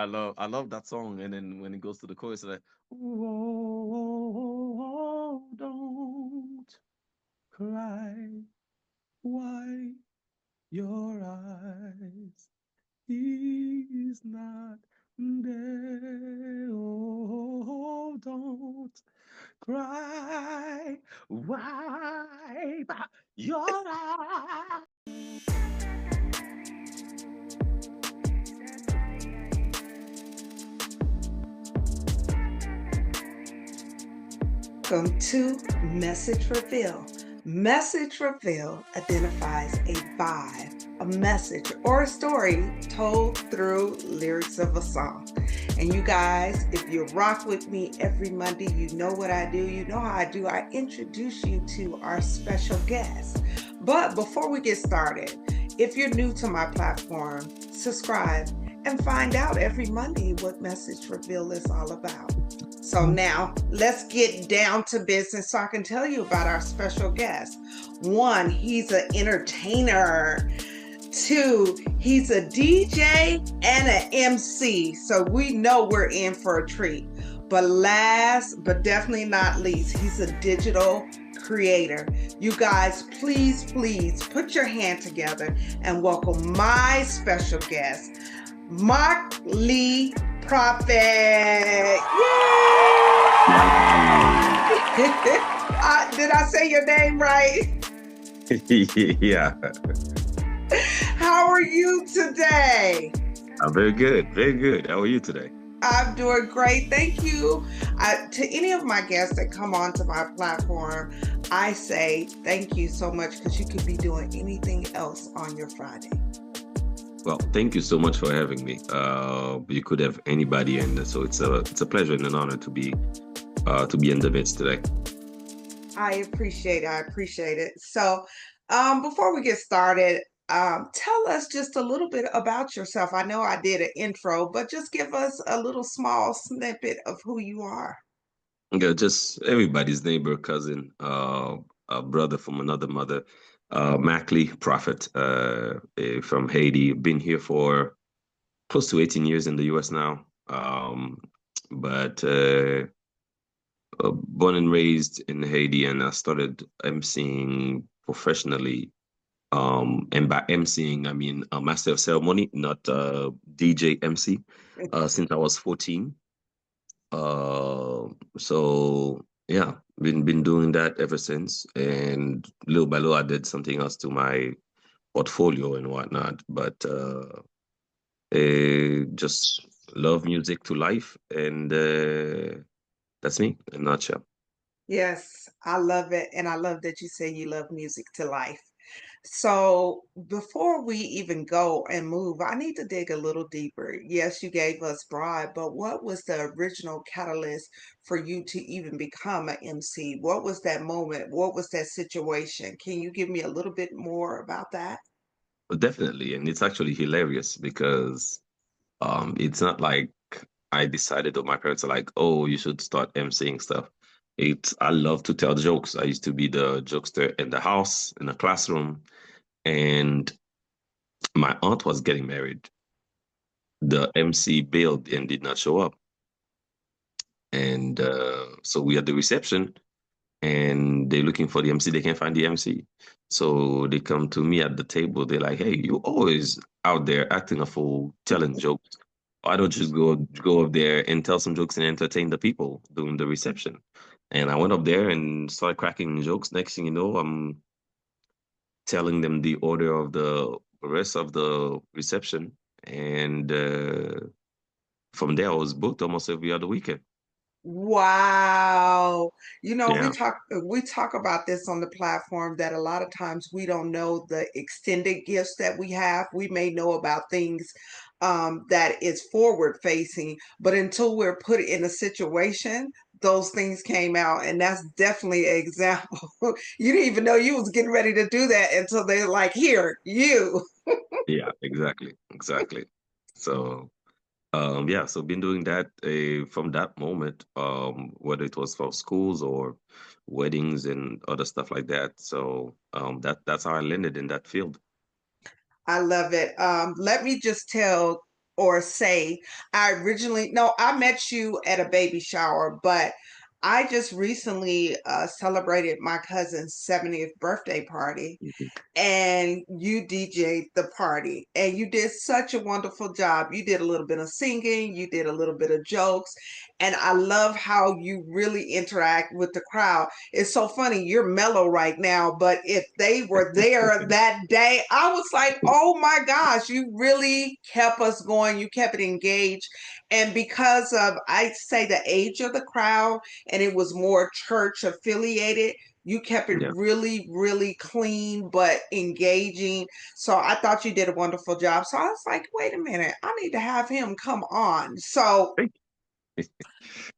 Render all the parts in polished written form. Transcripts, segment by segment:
I love that song. And then when it goes to the chorus, it's like, oh, don't cry, why your eyes? He's not there. Oh, don't cry, wipe your eyes. Welcome to Message Reveal. Message Reveal identifies a vibe, a message, or a story told through lyrics of a song. And you guys, if you rock with me every Monday, you know what I do. You know how I do. I introduce you to our special guest. But before we get started, if you're new to my platform, subscribe and find out every Monday what Message Reveal is all about. So now let's get down to business so I can tell you about our special guest. One, he's an entertainer. Two, he's a DJ and an MC. So we know we're in for a treat. But last but definitely not least, he's a digital creator. You guys, please put your hand together and welcome my special guest, Mackly Prophet. Yay! Did I say your name right? Yeah, How are you today? I'm very good, very good. How are you today? I'm doing great. Thank you. To any of my guests that come onto my platform, I say thank you so much because you could be doing anything else on your Friday. Well, thank you so much for having me. You could have anybody, and so it's a pleasure and an honor to be in the midst today. I appreciate it. I appreciate it. So, before we get started, tell us just a little bit about yourself. I know I did an intro, but just give us a little small snippet of who you are. Yeah, just everybody's neighbor, cousin, a brother from another mother, Mackly Prophet, from Haiti. Been here for close to 18 years in the U.S. now. But born and raised in Haiti, and I started emceeing professionally. And by emceeing, I mean a master of ceremony, not DJ MC, since I was 14. Uh, so yeah, been doing that ever since, and little by little, I did something else to my portfolio and whatnot. But just love music to life, and that's me in a nutshell. Yes, I love it. And I love that you say you love music to life. So, before we even go and move, I need to dig a little deeper. Yes, you gave us broad, but what was the original catalyst for you to even become an MC? What was that moment? What was that situation? Can you give me a little bit more about that? But definitely, and it's actually hilarious because it's not like I decided or my parents are like, oh, you should start emceeing stuff. It's I love to tell jokes. I used to be the jokester in the house, in the classroom, and my aunt was getting married. The MC bailed and did not show up. And so we had the reception and they're looking for the MC. They can't find the MC. So they come to me at the table. They're like, hey, you always out there acting a fool, telling jokes. Why don't you just go up there and tell some jokes and entertain the people during the reception? And I went up there and started cracking jokes. Next thing you know, I'm telling them the order of the rest of the reception. And from there, I was booked almost every other weekend. Wow. You know, Yeah, we talk about this on the platform that a lot of times we don't know the extended gifts that we have. We may know about things that is forward facing, but until we're put in a situation, those things came out, and that's definitely an example. You didn't even know you was getting ready to do that until they're like, "Here, you." yeah, exactly, exactly. So, yeah, so been doing that from that moment, whether it was for schools or weddings and other stuff like that. So, that's how I landed in that field. I love it. Let me just tell or say, no, I met you at a baby shower, but I just recently celebrated my cousin's 70th birthday party, Mhm. and you DJ'd the party, and you did such a wonderful job. You did a little bit of singing, you did a little bit of jokes, and I love how you really interact with the crowd. It's so funny, you're mellow right now, but if they were there that day, I was like, oh my gosh, you really kept us going, you kept it engaged. And because of, I say, the age of the crowd, and it was more church affiliated, you kept it Yeah. really, really clean but engaging. So I thought you did a wonderful job. So I was like, wait a minute, I need to have him come on. So, Thank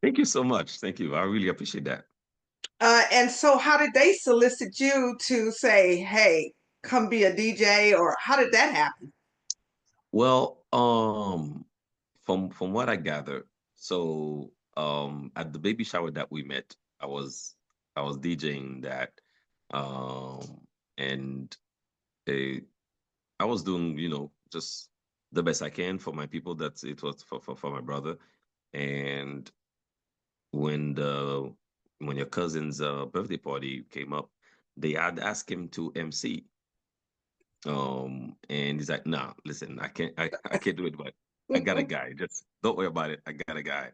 thank you so much. Thank you. I really appreciate that. and so how did they solicit you to say, hey, come be a DJ, or how did that happen? Well, from what I gather, so at the baby shower that we met, I was DJing that, and uh, I was doing, just the best I can for my people. That's it was for my brother. And when the when your cousin's birthday party came up, they had asked him to MC. And he's like, nah, listen, I can't do it, but I got a guy. Just don't worry about it. I got a guy.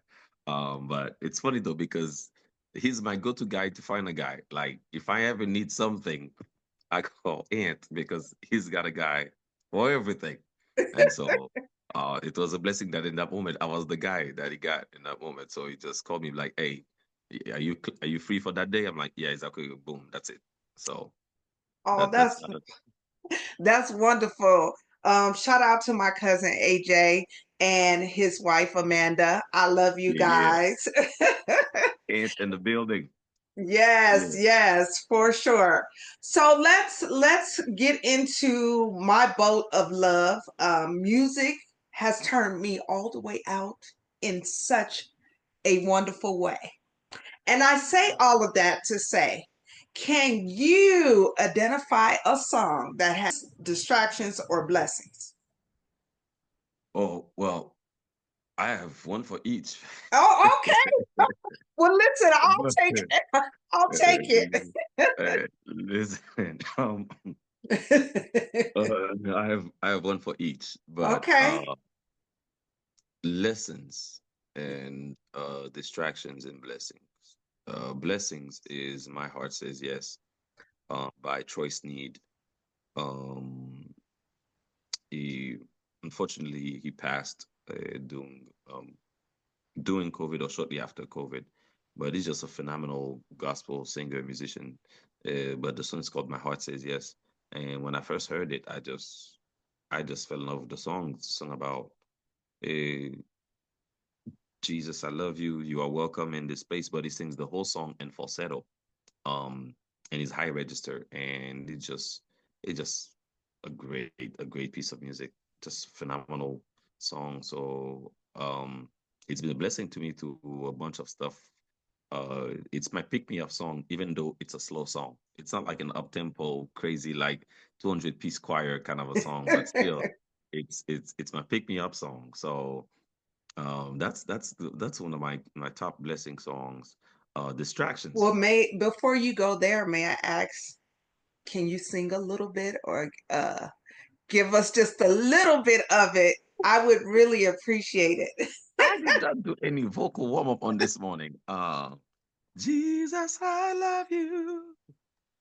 But it's funny though, because he's my go-to guy to find a guy. Like if I ever need something, I call Ant because he's got a guy for everything. And so it was a blessing that in that moment I was the guy that he got in that moment. So he just called me like, hey, are you free for that day? I'm like, yeah, exactly. Boom, that's it. So Oh, that that's wonderful. Shout out to my cousin AJ and his wife Amanda. I love you yeah. guys. Ant in the building. Yes, Yeah. yes, for sure. So let's get into my boat of love. Music has turned me all the way out in such a wonderful way. And I say all of that to say, can you identify a song that has distractions or blessings? Oh, well, I have one for each. Oh, okay. Well, listen, I'll take it. I'll take Listen, it. I have one for each, but Okay. lessons and distractions and blessings. Blessings is My Heart Says Yes, by Troy Sneed. Um, he unfortunately he passed during COVID or shortly after COVID, but he's just a phenomenal gospel singer, musician. But the song is called My Heart Says Yes. And when I first heard it, I just fell in love with the song. It's a song about uh, Jesus, I love you. You are welcome in this place. But he sings the whole song in falsetto, um, and he's high register, and it's just a great piece of music. Just phenomenal song. So it's been a blessing to me to a bunch of stuff. It's my pick me up song, even though it's a slow song. It's not like an up tempo, crazy like 200-piece choir kind of a song, but still, it's my pick me up song. So that's one of my top blessing songs. Well, Distractions. before you go there, may I ask, can you sing a little bit, or give us just a little bit of it? I would really appreciate it. I did not do any vocal warm up on this morning. Jesus, I love you.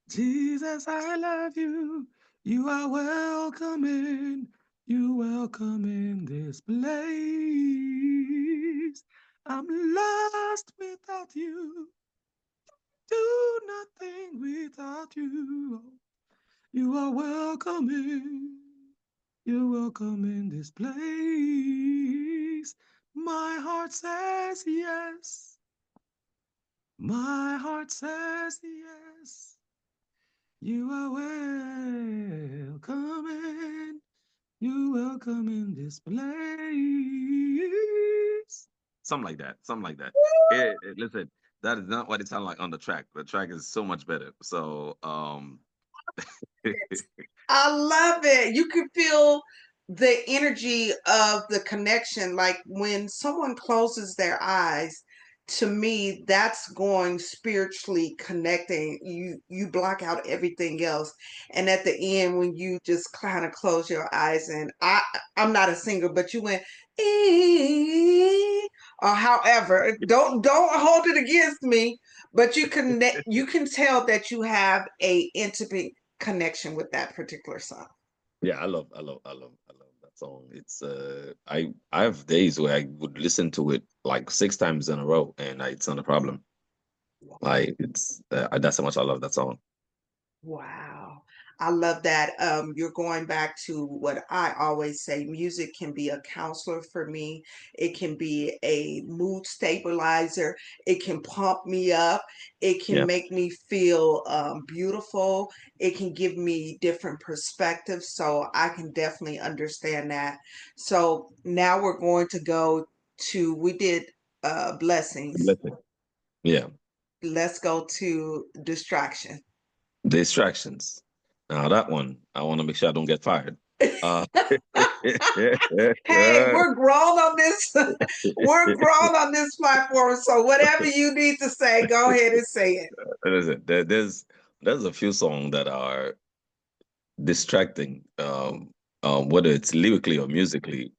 Jesus, I love you. You are welcome in. You welcome in this place. I'm lost without you. Do nothing without you. You are welcome in. You're welcome in this place. My heart says yes. My heart says yes. You are welcome in. You welcome in this place. Something like that. Something like that. Listen, that is not what it sounded like on the track. The track is so much better. So I love it. You can feel the energy of the connection, like when someone closes their eyes, to me that's going spiritually connecting. You block out everything else, and at the end when you just kind of close your eyes, and I'm not a singer, but you went or however, don't hold it against me, but you can tell that you have a intimate connection with that particular song. Yeah, I love that song. It's I have days where I would listen to it like 6 times in a row, and it's not a problem. Like it's that's how much I love that song. Wow. I love that. You're going back to what I always say, music can be a counselor for me. It can be a mood stabilizer. It can pump me up. It can Yeah, make me feel beautiful. It can give me different perspectives. So I can definitely understand that. So now we're going to go to, we did blessings. blessing. Yeah, Let's go to distraction. distractions. Now that one, I want to make sure I don't get fired. Uh, Hey, we're grown on this. We're grown on this platform. So whatever you need to say, go ahead and say it. listen, there's a few songs that are distracting, whether it's lyrically or musically,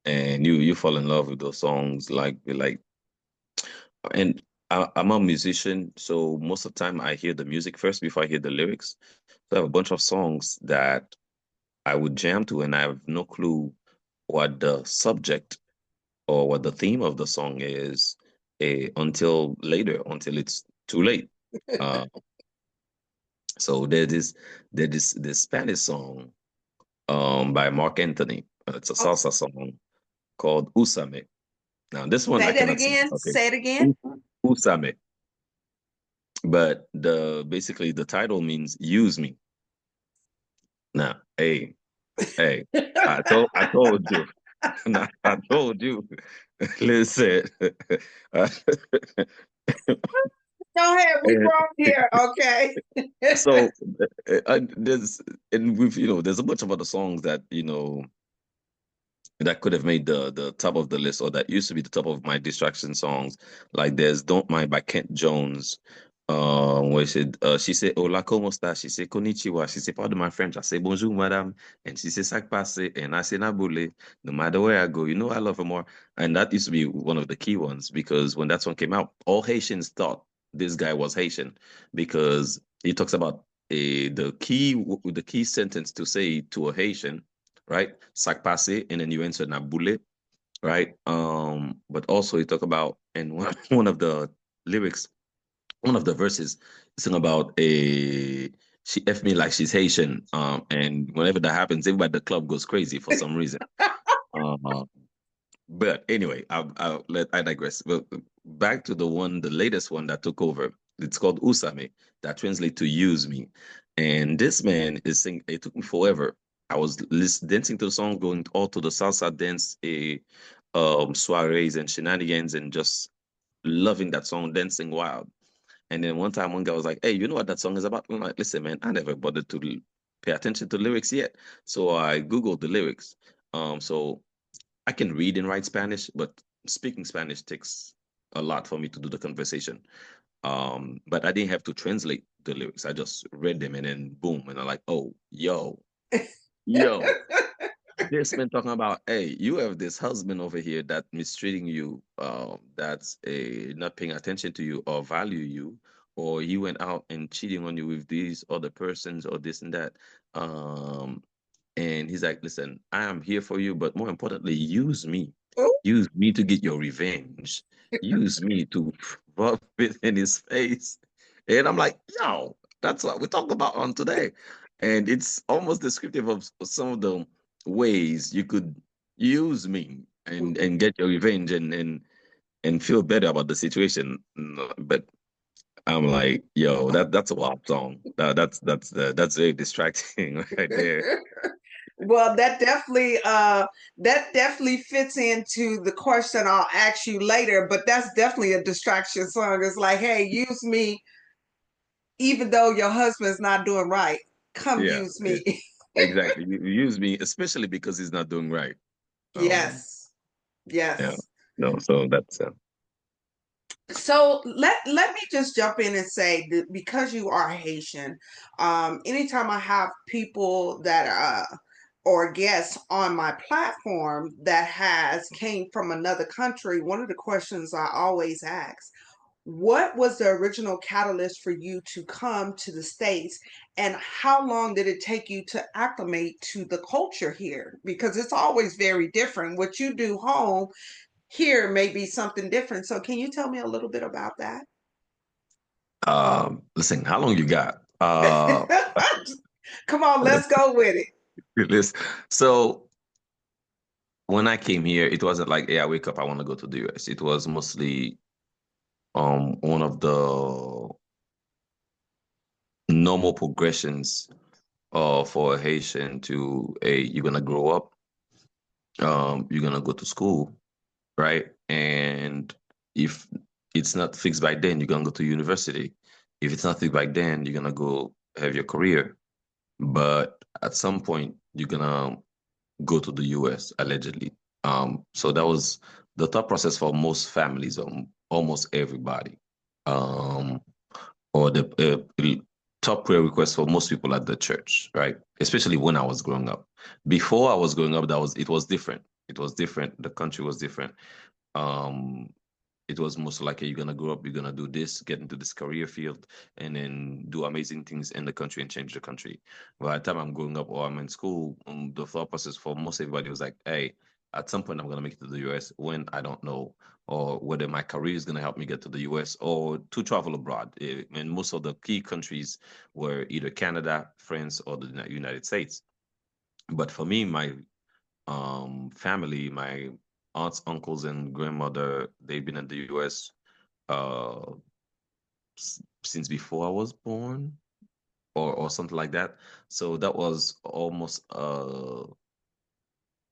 and you fall in love with those songs and I'm a musician, so most of the time I hear the music first before I hear the lyrics. So I have a bunch of songs that I would jam to, and I have no clue what the subject or what the theme of the song is until later, until it's too late. Uh, so there's this Spanish song by Mark Anthony. It's a Oh, salsa song called Usame. Now this one say I that cannot sing. again. Okay, Say it again. U- Usame. But the basically the title means use me. Now, hey, I told you. Nah, I told you. Listen. Uh, Go ahead. We and grown here. Okay. so there's and we've there's a bunch of other songs that that could have made the top of the list, or that used to be the top of my distraction songs. Like there's "Don't Mind" by Kent Jones, where she said "Hola, cómo está?" She said "Konnichiwa." She said "Pardon my French." I say "Bonjour, madame," and she said "Sac passe," and I say "Nabule." No matter where I go, I love her more. And that used to be one of the key ones, because when that song came out, all Haitians thought this guy was Haitian, because he talks about the key sentence to say to a Haitian, right? Sac passe, and then you answer Nabule, right? But also you talk about, and one of the lyrics, one of the verses, sing about a she F me like she's Haitian. And whenever that happens, everybody at the club goes crazy for some reason. Um, but anyway, I digress. But back to the latest one that took over. It's called Usame, that translates to use me. And this man is singing. It took me forever. I was dancing to the song, going all to the salsa dance, soirees and shenanigans, and just loving that song, dancing wild. And then one time, one guy was like, "Hey, you know what that song is about?" I'm like, "Listen, man, I never bothered to pay attention to lyrics yet." So I Googled the lyrics. So I can read and write Spanish, but speaking Spanish takes a lot for me to do the conversation. But I didn't have to translate the lyrics. I just read them, and then boom, and I'm like, "Oh, yo, this man talking about, hey, you have this husband over here that mistreating you, that's not paying attention to you or value you, or he went out and cheating on you with these other persons or this and that." Um, and he's like, "Listen, I am here for you, but more importantly, use me. Use me to get your revenge. Use me to rub it in his face." And I'm like, "Yo, that's what we talked about on today." And it's almost descriptive of some of the ways you could use me and get your revenge and feel better about the situation. But I'm like, yo, that's a wild song. That's very distracting right there. Well, that definitely fits into the question I'll ask you later, but that's definitely a distraction song. It's like, hey, use me even though your husband's not doing right. Come Yeah, use yeah. me. exactly. You use me, especially because he's not doing right. Um, Yes, yeah. yes. No, so that's So let me just jump in and say that because you are Haitian, anytime I have people that or guests on my platform that has came from another country, one of the questions I always ask, what was the original catalyst for you to come to the States, and how long did it take you to acclimate to the culture here? Because it's always very different. What you do home here may be something different. So can you tell me a little bit about that? listen, how long you got? Come on, let's Let's go with it. let's so when I came here, it wasn't like, yeah, I wake up, I want to go to the US. It was mostly one of the normal progressions for a Haitian to a you're gonna grow up, you're gonna go to school, right? And if it's not fixed by then, you're gonna go to university. If it's not fixed by then, you're gonna go have your career. But at some point, you're gonna go to the US allegedly. So that was the thought process for most families, almost everybody. Um, or the top prayer request for most people at the church, right? Especially when I was growing up. Before I was growing up, that was it was different. It was different. The country was different. Um, it was most likely you're gonna grow up, you're gonna do this, get into this career field, and then do amazing things in the country and change the country. By the time I'm growing up or I'm in school, the thought process for most everybody was like, hey, at some point I'm gonna make it to the US. When I don't know, or whether my career is gonna help me get to the US or to travel abroad. And most of the key countries were either Canada, France, or the United States. But for me, my family, my aunts, uncles, and grandmother, they've been in the US uh since before I was born or something like that. So that was almost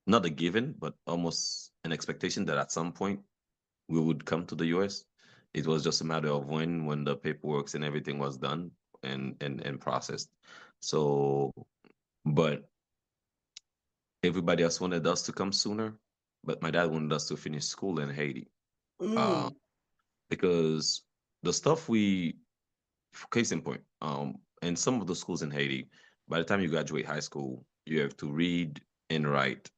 not a given, but almost an expectation that at some point we would come to the US. It was just a matter of when the paperwork and everything was done and processed. So, but everybody else wanted us to come sooner, but my dad wanted us to finish school in Haiti. Uh, Mm. because the stuff we case in point, in some of the schools in Haiti, by the time you graduate high school, you have to read and write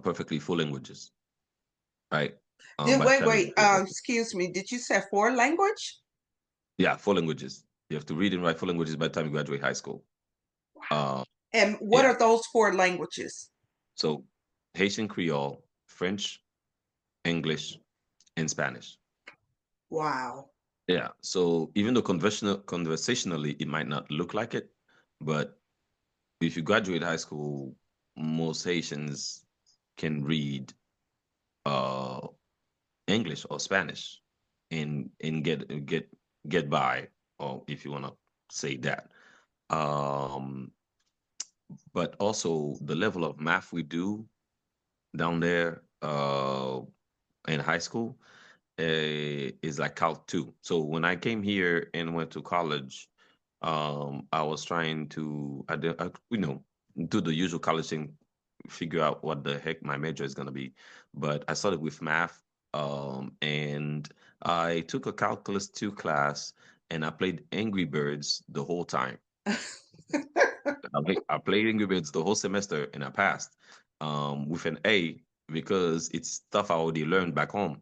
perfectly full languages, right? Did By the wait, time you wait, graduate high school. excuse me, did you say foreign language? Yeah, full languages. You have to read and write full languages by the time you graduate high school. Uh, And what yeah. are those four languages? So Haitian Creole, French, English, and Spanish. Wow. Yeah. So even though conversationally it might not look like it, but if you graduate high school, most Haitians can read uh English or Spanish and get by, or if you want to say that. Um, but also the level of math we do down there in high school is like Calc 2. So when I came here and went to college, I was trying to, do the usual college thing, figure out what the heck my major is going to be. But I started with math, and I took a Calculus 2 class, and I played Angry Birds the whole time. I played Angry Birds the whole semester, and I passed with an A because it's stuff I already learned back home.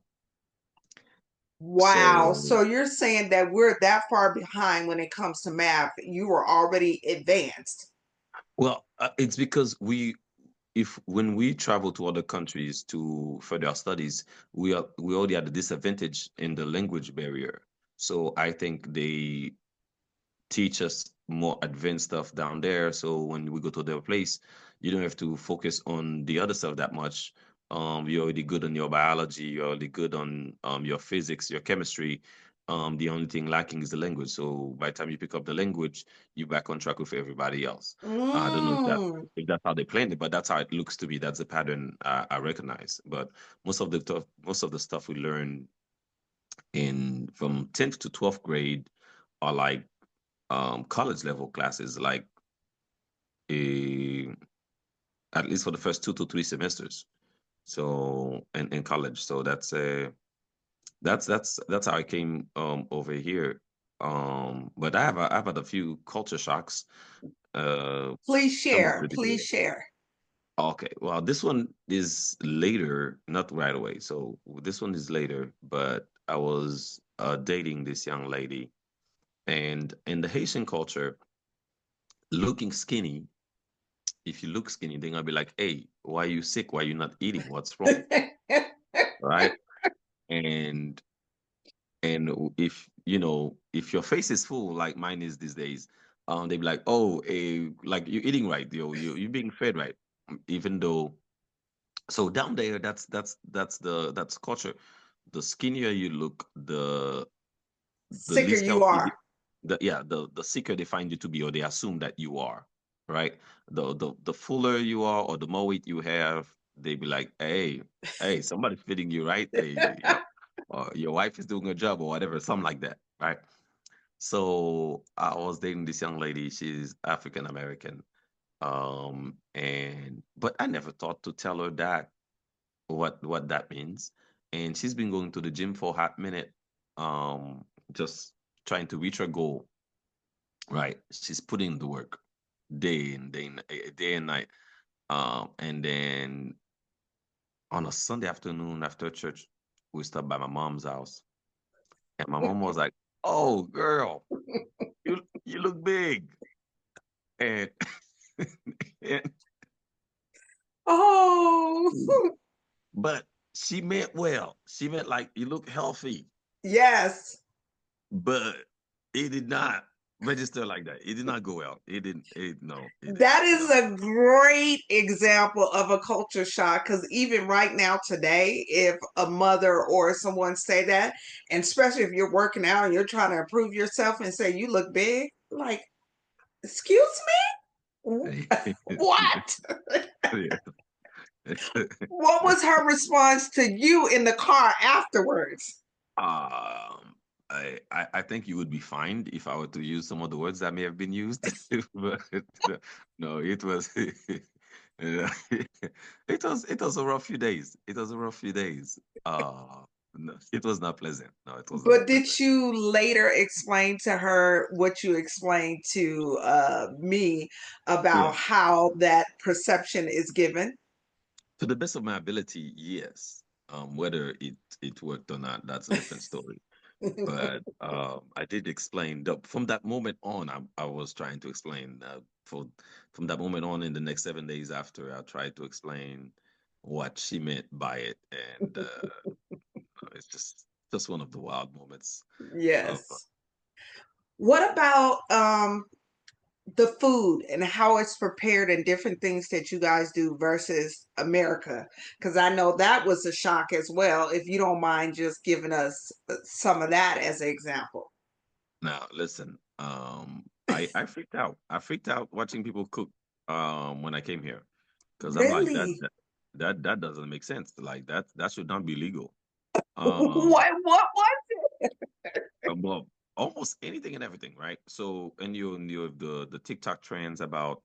Wow. So So you're saying that we're that far behind when it comes to math. You were already advanced. well, it's because if when we travel to other countries to further our studies, we already had a disadvantage in the language barrier. So I think they teach us more advanced stuff down there. So when we go to their place, you don't have to focus on the other stuff that much. You're already good on your biology. You're already good on your physics, your chemistry. The only thing lacking is the language. So by the time you pick up the language, you're back on track with everybody else. I don't know Mm. if that's how they planned it, but that's how it looks to be. That's the pattern I recognize. But most of the stuff we learn in from 10th to 12th grade are like college level classes, like a at least for the first 2 to 3 semesters. So in college. So that's how I came over here. But I've had a few culture shocks Please coming share. through the Please year. share. Okay, well, this one is later, not right away. So this one is later, but I was dating this young lady, and in the Haitian culture, looking skinny, if you look skinny, they're gonna be like, "Hey, why are you sick? Why are you not eating? What's wrong?" Right? And if you know if your face is full like mine is these days, they'd be like, "Oh, like you're eating right, you're being fed right," even though. So down there, that's culture. The skinnier you look, the Sicker least you healthy, are. the sicker they find you to be, or they assume that you are, right? The fuller you are, or the more weight you have, they be like, hey, somebody's feeding you, right? Hey, or your wife is doing her job, or whatever, something like that, right? So I was dating this young lady. She's African American, and but I never thought to tell her that what that means. And she's been going to the gym for a hot minute, just trying to reach her goal. Right, she's putting the work day and night. And then on a Sunday afternoon after church, we stopped by my mom's house, and my mom was like, "Oh, girl, you look big," and and Oh, but she meant well. She meant like you look healthy. yes. But it did not register like that. It did not go well. It didn't. It no. It didn't. That is No. a great example of a culture shock because even right now today, if a mother or someone say that, and especially if you're working out and you're trying to improve yourself and say you look big, like, excuse me? What? What was her response to you in the car afterwards? um, I think you would be fined if I were to use some of the words that may have been used. But no, it was it was a rough few days. It was a rough few days. No, it was not pleasant. No, it was But not did pleasant. you later explain to her what you explained to me about Yeah. how that perception is given? To the best of my ability, yes. Whether it worked or not, that's a different story. But I did explain from that moment on. I was trying to explain from that moment on in the next 7 days after. I tried to explain what she meant by it, and it's just one of the wild moments of. Yes. What about the food and how it's prepared and different things that you guys do versus America? Because I know that was a shock as well. If you don't mind just giving us some of that as an example. Now, listen. I freaked out. I freaked out watching people cook. When I came here, because I'm like that. Really? That doesn't make sense. Like that should not be legal. Um, What was well, almost anything and everything, right? So, and you have the TikTok trends about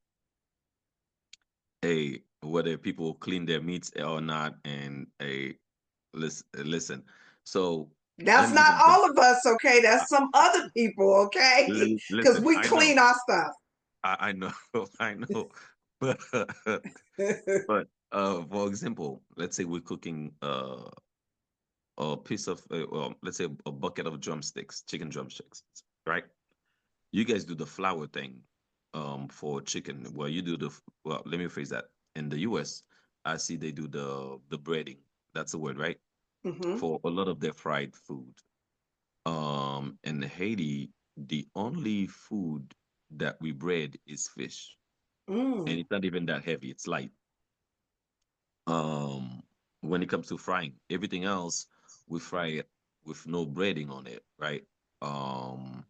whether people clean their meats or not, and listen. So let That's me not even all of us, okay? That's some other people, okay? Because listen. we I know, clean our stuff. I know, I know, but for example, let's say we're cooking a piece of well, let's say a bucket of drumsticks, chicken drumsticks, right? You guys do the flour thing for chicken. Well, you do well, let me phrase that. In the US, I see they do the breading. That's the word, right? Hmm. For a lot of their fried food. In Haiti, the only food that we bread is fish. And Mm. it's not even that heavy, it's light. Um, when it comes to frying, everything else we fry it with no breading on it, right? Um,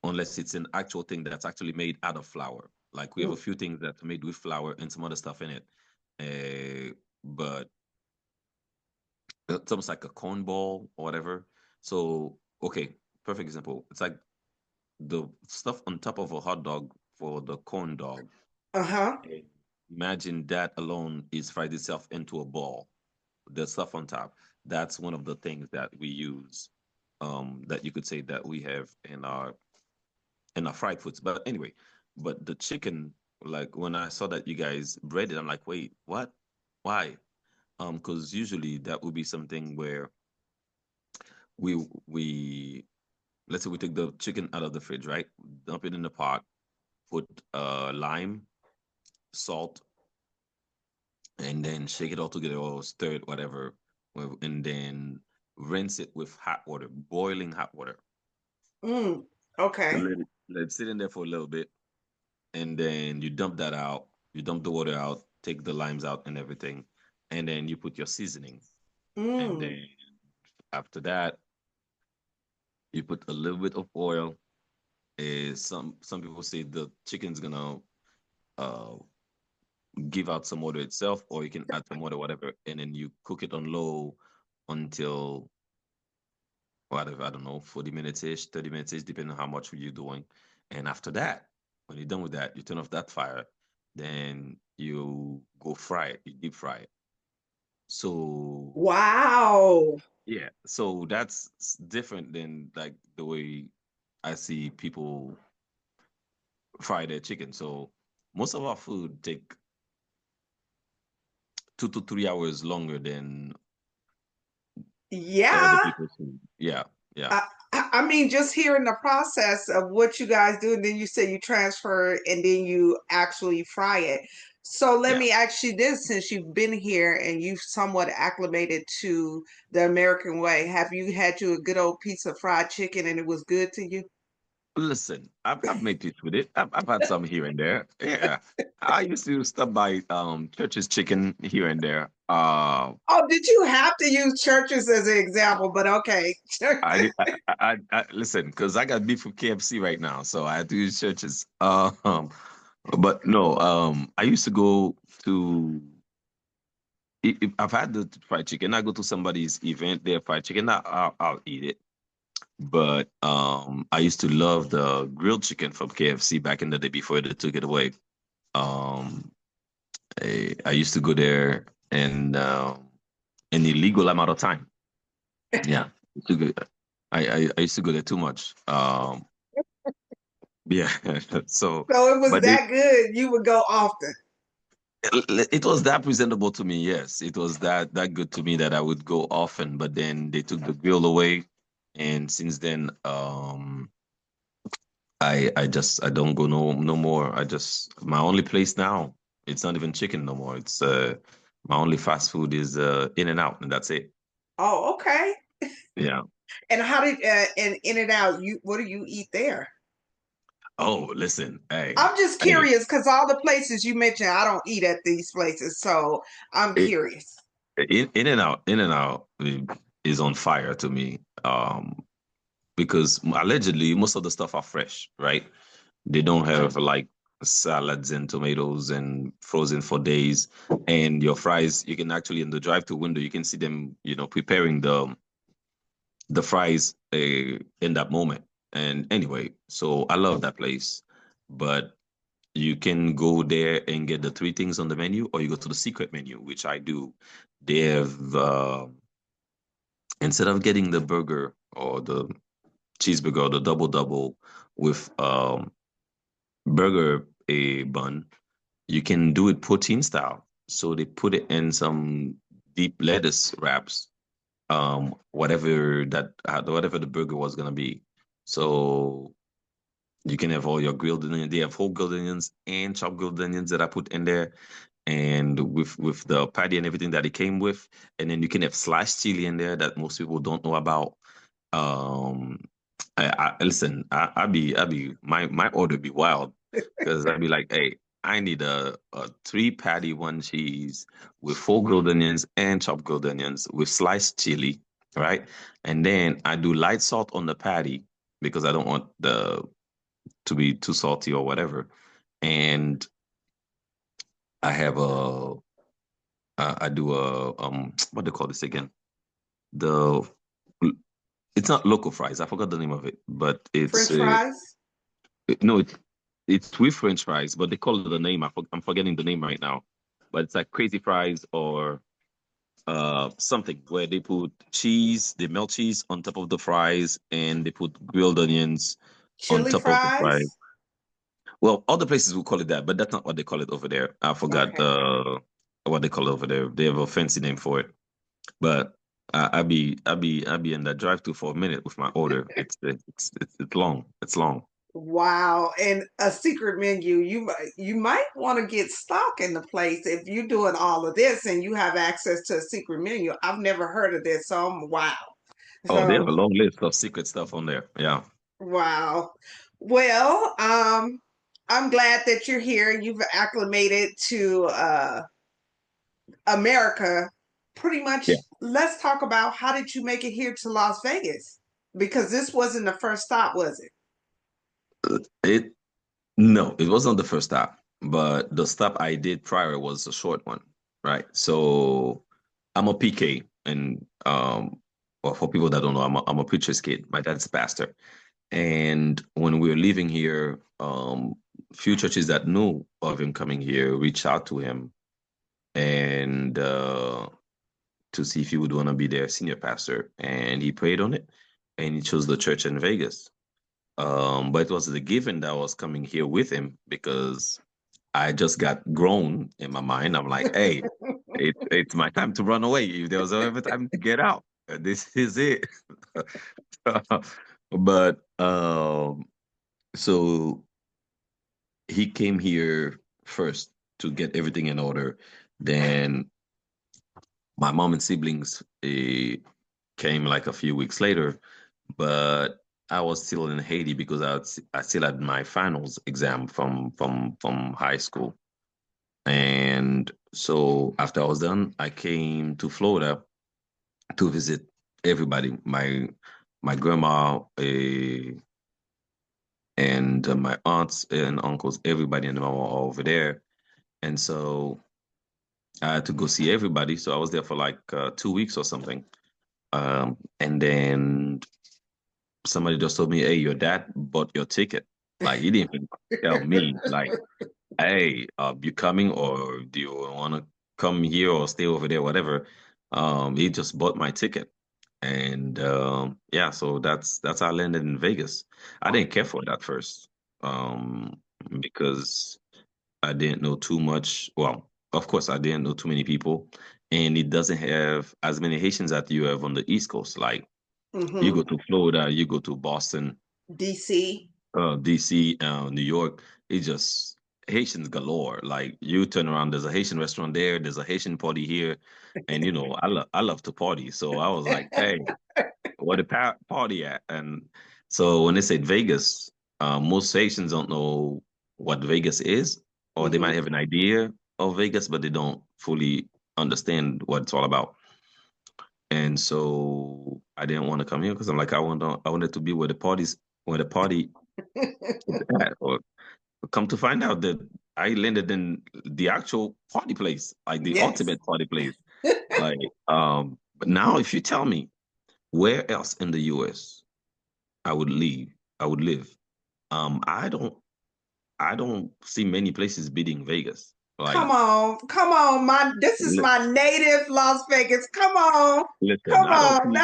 unless it's an actual thing that's actually made out of flour. Like we have a few things that's made with flour and some other stuff in it. But it's almost like a corn ball or whatever. So, okay, perfect example. It's like the stuff on top of a hot dog for the corn dog. Uh-huh. And imagine that alone is fried itself into a ball. The stuff on top. That's one of the things that we use. That you could say that we have in our fried foods. But anyway, but the chicken, like when I saw that you guys bread it, I'm like, wait, what? Why? Because usually that would be something where we let's say we take the chicken out of the fridge, right? Dump it in the pot, put lime, salt, and then shake it all together or stir it, whatever, and then rinse it with hot water, boiling hot water. Mm. Okay. Let it sit in there for a little bit, and then you dump that out. You dump the water out, take the limes out and everything, and then you put your seasoning. And Mm. then after that, you put a little bit of oil. Is some people say the chicken's gonna uh give out some water itself, or you can add some water, whatever, and then you cook it on low until whatever, I don't know, 40 minutes ish, 30 minutes ish, depending on how much you're doing. And after that, when you're done with that, you turn off that fire, then you go fry it, you deep fry it. So Wow. yeah, so that's different than like the way I see people fry their chicken. So most of our food take 2 to 3 hours longer than the other Yeah. people's food. Yeah, yeah, I mean, just hearing the process of what you guys do, and then you say you transfer and then you actually fry it. So let yeah. me ask you this, since you've been here and you've somewhat acclimated to the American way, have you had you a good old piece of fried chicken and it was good to you? Listen, I've made peace with it. I've had some here and there. Yeah, I used to stop by Church's Chicken here and there. Oh, did you have to use churches as an example? But okay. Listen, because I got beef with KFC right now, so I had to use Church's. But no, I used to go to. If I've had the fried chicken. I go to somebody's event, their fried chicken. I'll eat it. But I used to love the grilled chicken from KFC back in the day before they took it away. Um, I used to go there and an illegal amount of time. Yeah, too good. I used to go there too much. Yeah. So, So it was but they that good, you would go often. it was that presentable to me. Yes, it was that good to me that I would go often. But then they took the grill away, and since then, I don't go no more. I just my only place now. It's not even chicken no more. It's my only fast food is In and Out, and that's it. Oh, okay. Yeah. And how did and In and Out, you what do you eat there? Oh, listen, I'm just hey, curious because all the places you mentioned, I don't eat at these places, so I'm it, curious. In and Out is on fire to me. Because allegedly most of the stuff are fresh, right? They don't have like salads and tomatoes and frozen for days. And your fries, you can actually in the drive-through window, you can see them, preparing the fries in that moment. And anyway, so I love that place. But you can go there and get the three things on the menu, or you go to the secret menu, which I do. They have instead of getting the burger or the cheeseburger or the double double with burger a bun, you can do it protein style. So they put it in some deep lettuce wraps, whatever the burger was gonna be. So you can have all your grilled onions. They have whole grilled onions and chopped grilled onions that I put in there, and with the patty and everything that it came with, and then you can have sliced chili in there that most people don't know about. Um, I listen. My order be wild because I'd be like, hey, I need a three patty, one cheese with four grilled onions and chopped grilled onions with sliced chili, right? And then I do light salt on the patty because I don't want the to be too salty or whatever. And I have I do a what do they call this again? The it's not local fries. I forgot the name of it, but it's French fries? no, it's with French fries, but they call it a name. I'm forgetting the name right now, but it's like crazy fries or something where they put cheese, they melt cheese on top of the fries, and they put grilled onions on Chili top of the fries. fries? Well, other places will call it that, but that's not what they call it over there. I forgot Okay. what they call it over there. They have a fancy name for it. But I be in that drive-through for a minute with my order. It's long. It's long. Wow. And a secret menu. You might want to get stock in the place if you're doing all of this and you have access to a secret menu. I've never heard of this, so wow. Oh, they have So a long list of secret stuff on there. Yeah. wow. Well, I'm glad that you're here. You've acclimated to America. Pretty Yeah. much, let's talk about how did you make it here to Las Vegas? Because this wasn't the first stop, was it? It No, it wasn't the first stop, but the stop I did prior was a short one, right? So I'm a PK, and well, for people that don't know, I'm a preacher's kid. My dad's a pastor, and when we were leaving here, few churches that knew of him coming here reached out to him and to see if he would want to be their senior pastor, and he prayed on it, and he chose the church in Vegas. But it was the given that was coming here with him because I just got grown in my mind. I'm like, hey, it's my time to run away. If there was ever time to get out, this is it. But so he came here first to get everything in order. Then my mom and siblings came like a few weeks later, but I was still in Haiti because I still had my finals exam from high school. And so after I was done, I came to Florida to visit everybody, my grandma, and my aunts and uncles, everybody and mama all over there. And so I had to go see everybody. So I was there for like 2 weeks or something. And then somebody just told me, "Hey, your dad bought your ticket." Like he didn't even tell me, like, "Hey, you coming or do you want to come here or stay over there, whatever." He just bought my ticket, and yeah, so that's how I landed in Vegas. I didn't care for it at first, um, because I didn't know too much. Well, of course, I didn't know too many people, and it doesn't have as many Haitians that you have on the East Coast. Like you go Mm-hmm. to Florida, you go to Boston, DC. DC, New York. It's just Haitians galore. Like you turn around, there's a Haitian restaurant there, there's a Haitian party here, and I love to party. So I was like, hey, where the party at? And so when they said Vegas, most Haitians don't know what Vegas is, or they might Hmm. have an idea of Vegas, but they don't fully understand what it's all about. And so I didn't want to come here because I'm like, I wanted to be where the party is at. Or come to find out that I landed in the actual party place, like the Yes. ultimate party place. Like, but now if you tell me where else in the US I would live. I don't see many places beating Vegas. Come Like, on, come on, this is li- my native Las Vegas. Come on, listen, come on.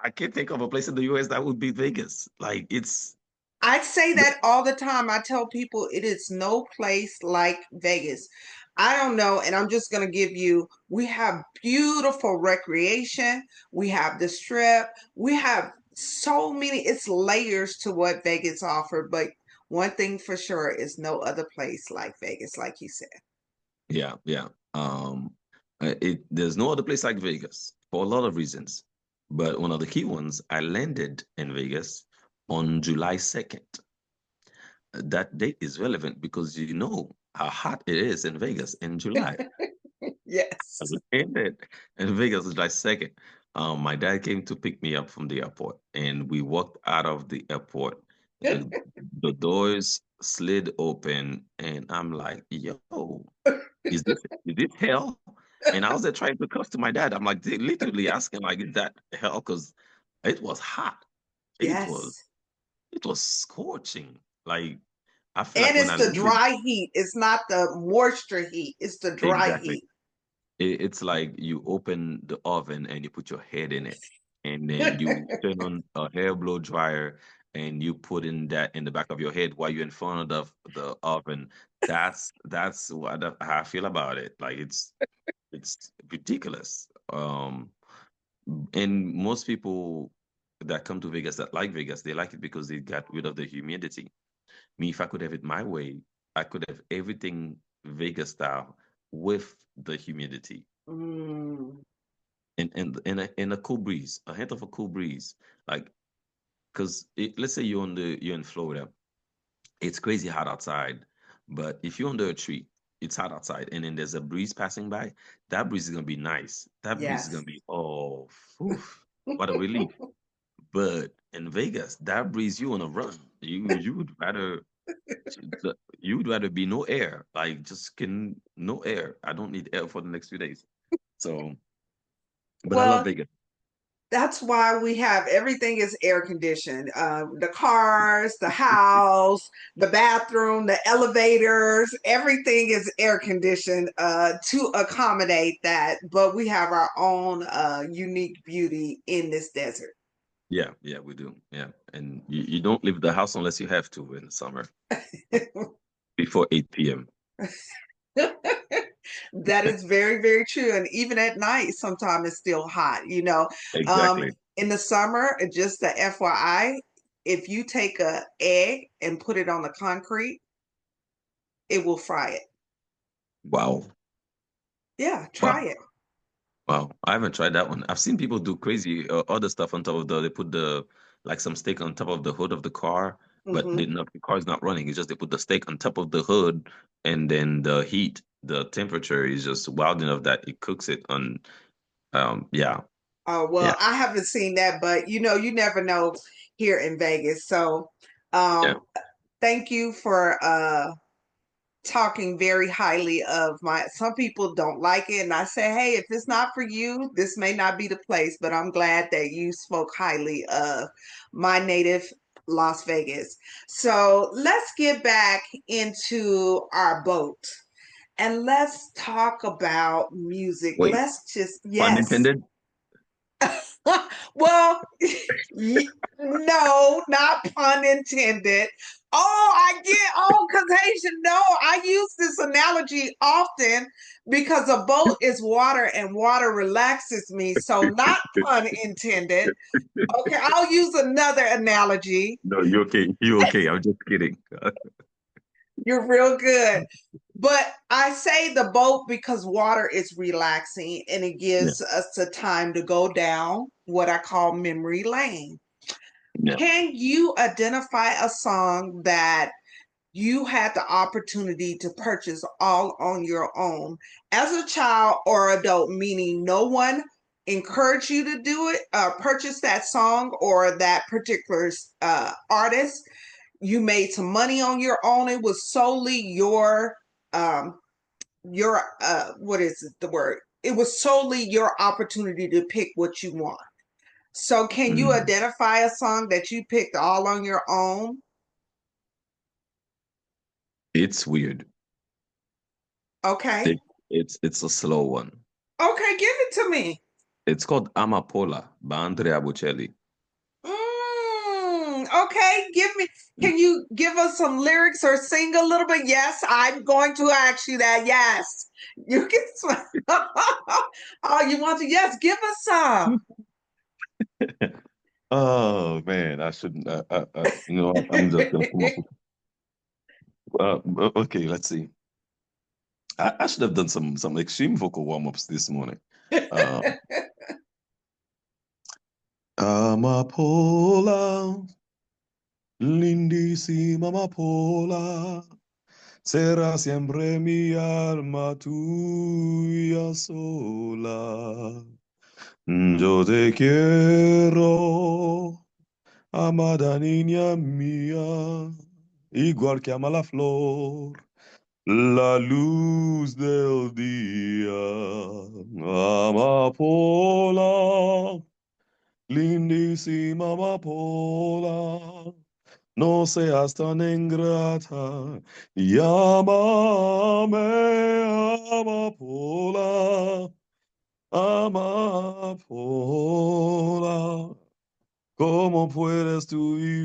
I can't think of a place in the US that would beat Vegas. Like, it's I say that all the time. I tell people it is no place like Vegas. I don't know, and I'm just gonna give you, we have beautiful recreation, we have the strip, we have so many, it's layers to what Vegas offer, but one thing for sure is no other place like Vegas, like you said. Yeah, yeah. There's no other place like Vegas for a lot of reasons, but one of the key ones, I landed in Vegas on July 2nd. That date is relevant because you know how hot it is in Vegas in July. I Yes. landed in Vegas July 2nd. My dad came to pick me up from the airport, and we walked out of the airport. Uh, the doors slid open, and I'm like, "Yo, is this hell?" And I was there trying to cuss to my dad. I'm like literally asking, like, "Is that hell?" Because it was hot. It was Yes. it was scorching. Like I feel And like when it's I the leave it, dry heat. It's not the moisture heat. It's the dry exactly. heat. It's like you open the oven and you put your head in it, and then you turn on a hair blow dryer and you put in that in the back of your head while you're in front of the oven. That's what how I feel about it. Like it's ridiculous. And most people that come to Vegas that like Vegas, they like it because they got rid of the humidity. Me, if I could have it my way, I could have everything Vegas style with the humidity Mm, and a cool breeze, a hint of a cool breeze. Like, because let's say you're in Florida, it's crazy hot outside, but if you're under a tree, it's hot outside, and then there's a breeze passing by. That breeze is gonna be nice. That breeze is yes. gonna be oof, what a relief. But in Vegas, that breeze you wanna run. You would rather you would rather be no air, like just can no air. I don't need air for the next few days. So, but I love Well, Vegas. that's why we have everything is air conditioned. The cars, the house, the bathroom, the elevators, everything is air conditioned to accommodate that. But we have our own unique beauty in this desert. Yeah, yeah, we do. Yeah, and you don't leave the house unless you have to in the summer before 8 p.m. That is very, very true. And even at night, sometimes it's still hot. Um, Exactly. in the summer, just the FYI, if you take a egg and put it on the concrete, it will fry it. Wow. Yeah, Wow. try it. Wow. I haven't tried that one. I've seen people do crazy other stuff on top of they put the like some steak on top of the hood of the car, but Hmm. the car's not running. It's just they put the steak on top of the hood, and then the heat, the temperature is just wild enough that it cooks it on yeah. Oh, Yeah. well, I haven't seen that, but you never know here in Vegas. So, Yeah. um, thank you for talking very highly of my some people don't like it and I say, hey, if it's not for you, this may not be the place, but I'm glad that you spoke highly of my native Las Vegas. So let's get back into our boat and let's talk about music. Wait, Let's just, pun yes. intended? Well, no, not pun intended. Oh, I get, oh, because Haitian, no, I use this analogy often because a boat is water and water relaxes me. So, not pun intended. Okay, I'll use another analogy. No, you okay. You okay. I'm just kidding. You're real good. But I say the boat because water is relaxing and it Yeah. gives us the time to go down what I call memory lane. Yeah. Can you identify a song that you had the opportunity to purchase all on your own as a child or adult, meaning no one encouraged you to do it, purchase that song or that particular artist? You made some money on your own. It was solely um, your what is it, the word? It was solely your opportunity to pick what you want. So, can you Mm. identify a song that you picked all on your own? It's weird. Okay. It, it's a slow one. Okay, give it to me. It's called Amapola by Andrea Bocelli. Okay, give me. Can you give us some lyrics or sing a little bit? Yes, I'm going to ask you that. Yes, you can. Oh, you want to? Yes, give us some. Oh man, I shouldn't. You know, what? I'm just gonna come up with. Okay, let's see. I should have done some extreme vocal warm-ups this morning. Uh, Amapola, lindísima amapola, será siempre mi alma tuya sola. Yo te quiero, amada niña mía, igual que ama la flor, la luz del día. Amapola, lindísima amapola, No seas tan ingrata. Llámame, amapola, amapola. ¿Cómo puedes tú vivir?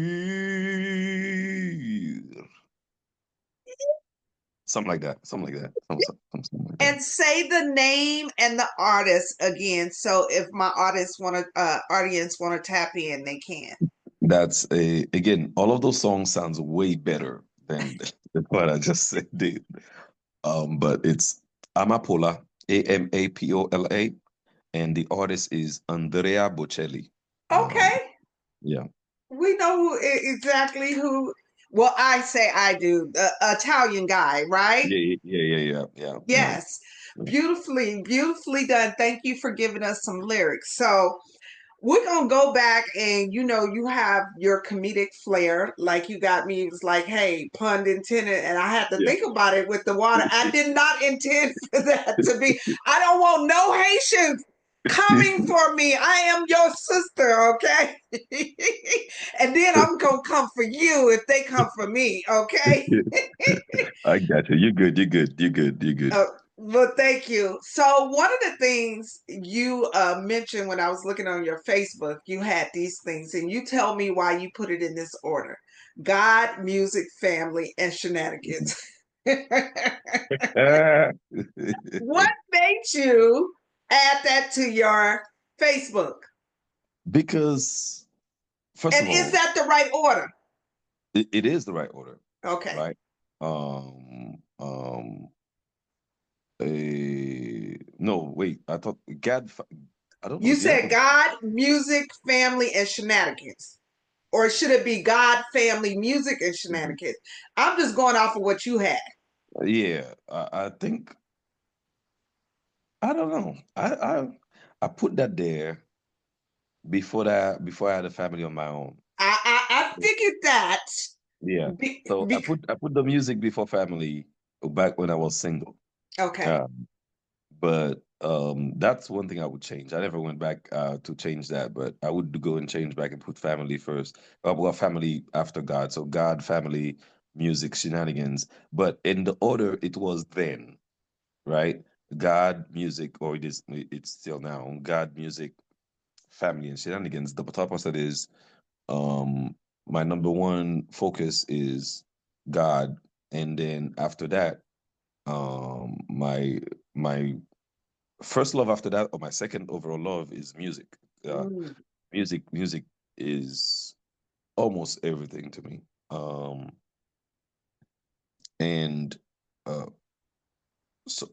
Something like that. Something like that. Something like that. And say the name and the artist again. So if my audience want to tap in, they can. That's a again, all of those songs sounds way better than, than what I just said did. But it's Amapola, Amapola, and the artist is Andrea Bocelli. Um, Okay, yeah. we know exactly who. Well, I say I do. The Italian guy, right? Yeah. Mm, Yes. yeah. Beautifully, beautifully done. Thank you for giving us some lyrics. So we're gonna go back and you have your comedic flair, like you got me. It was like, hey, pun intended, and I had to Yeah. think about it with the water. I did not intend for that to be. I don't want no Haitians coming for me. I am your sister, okay? And then I'm gonna come for you if they come for me, okay? I got you. You're good. You're good. You're good. You're good. Uh, well, thank you. So, one of the things you mentioned when I was looking on your Facebook, you had these things, and you tell me why you put it in this order: God, music, family, and shenanigans. What made you add that to your Facebook? Because first And of is all, that the right order? it is the right order, Okay. right? No, wait. I thought I don't know. You God. said God, music, family, and shenanigans. Or should it be God, family, music, and Mhm. shenanigans? I'm just going off of what you had. Yeah, I think I don't know. I put that there before I had a family on my own. I figured that. Yeah. Be, So be, I put the music before family back when I was single. okay. Uh, but that's one thing I would change. I never went back to change that, but I would go and change back and put family first. Well, family after God. So God, family, music, shenanigans. But in the order it was then, right? God, music, or it's still now. God, music, family, and shenanigans. The top of that is um my number one focus is God, and then after that, my first love after that, or my second overall love is music. Uh, Mm. music is almost everything to me. And uh, so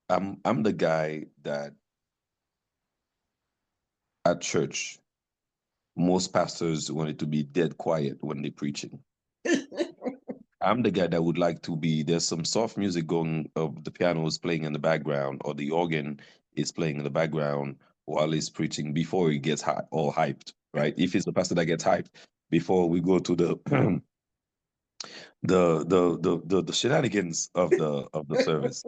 I'm the guy that at church most pastors wanted to be dead quiet when they're preaching. I'm the guy that would like to be there's some soft music going the piano is playing in the background or the organ is playing in the background while he's preaching before he gets hot all hyped, right? If it's the pastor that gets hyped before we go to the the shenanigans of the service.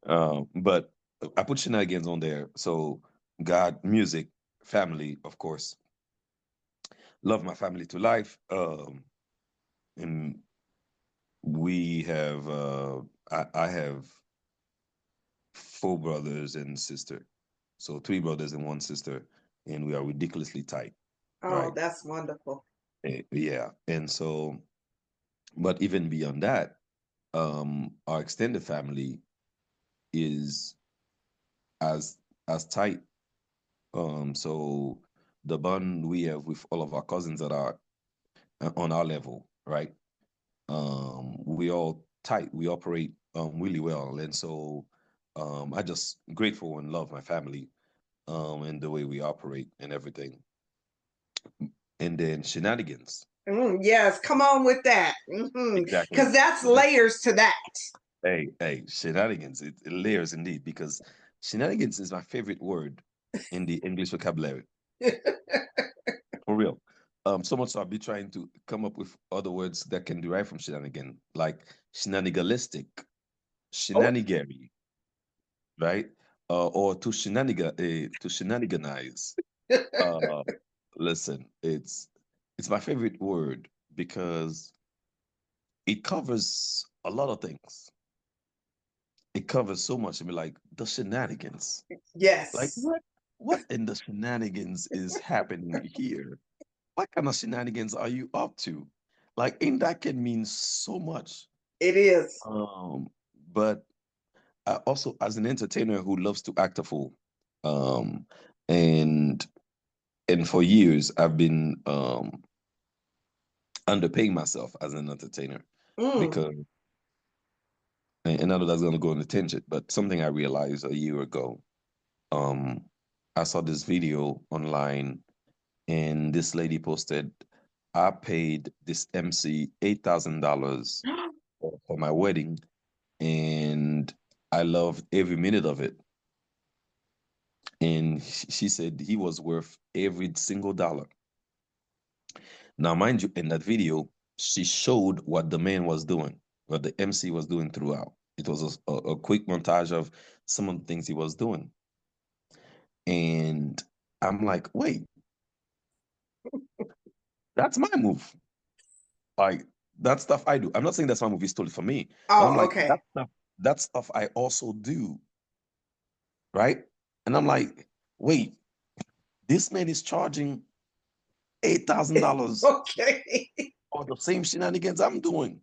But I put shenanigans on there. So God, music, family, of course. Love my family to life. And we have I have four brothers and sister. So three brothers and one sister, and we are ridiculously tight, Oh, right? that's wonderful. Yeah. And so, but even beyond that, our extended family is as as tight. So the bond we have with all of our cousins that are on our level, right? We all tight. We operate really well, and so I just grateful and love my family and the way we operate and everything. And then shenanigans. Yes, come on with that. Because Exactly. that's layers to that. Hey, shenanigans. It layers indeed because shenanigans is my favorite word in the English vocabulary. For real. So much so I'll be trying to come up with other words that can derive from shenanigan, like shenanigalistic, Oh, shenanigans, right? Or to shenaniganize. Uh, listen, it's my favorite word because it covers a lot of things. It covers so much. I mean, like the shenanigans. Like Yes, what in the shenanigans is happening here? What kind of shenanigans are you up to? Like, and that can mean so much. it is. But also as an entertainer who loves to act a fool, um, and for years I've been underpaying myself as an entertainer Mm. because, and I know that's going to go on a tangent, but something I realized a year ago, um, I saw this video online, and this lady posted, I paid this MC $8,000 for my wedding, and I loved every minute of it. And she said he was worth every single dollar. Now, mind you, in that video, she showed what the man was doing, what the MC was doing throughout. It was a quick montage of some of the things he was doing. And I'm like, wait, that's my move. Like, that stuff I do. I'm not saying that's my move, he stole it from me, but I'm Oh, like, okay. that stuff I also do, right? And I'm like, wait, this man is charging $8,000 Okay. for the same shenanigans I'm doing.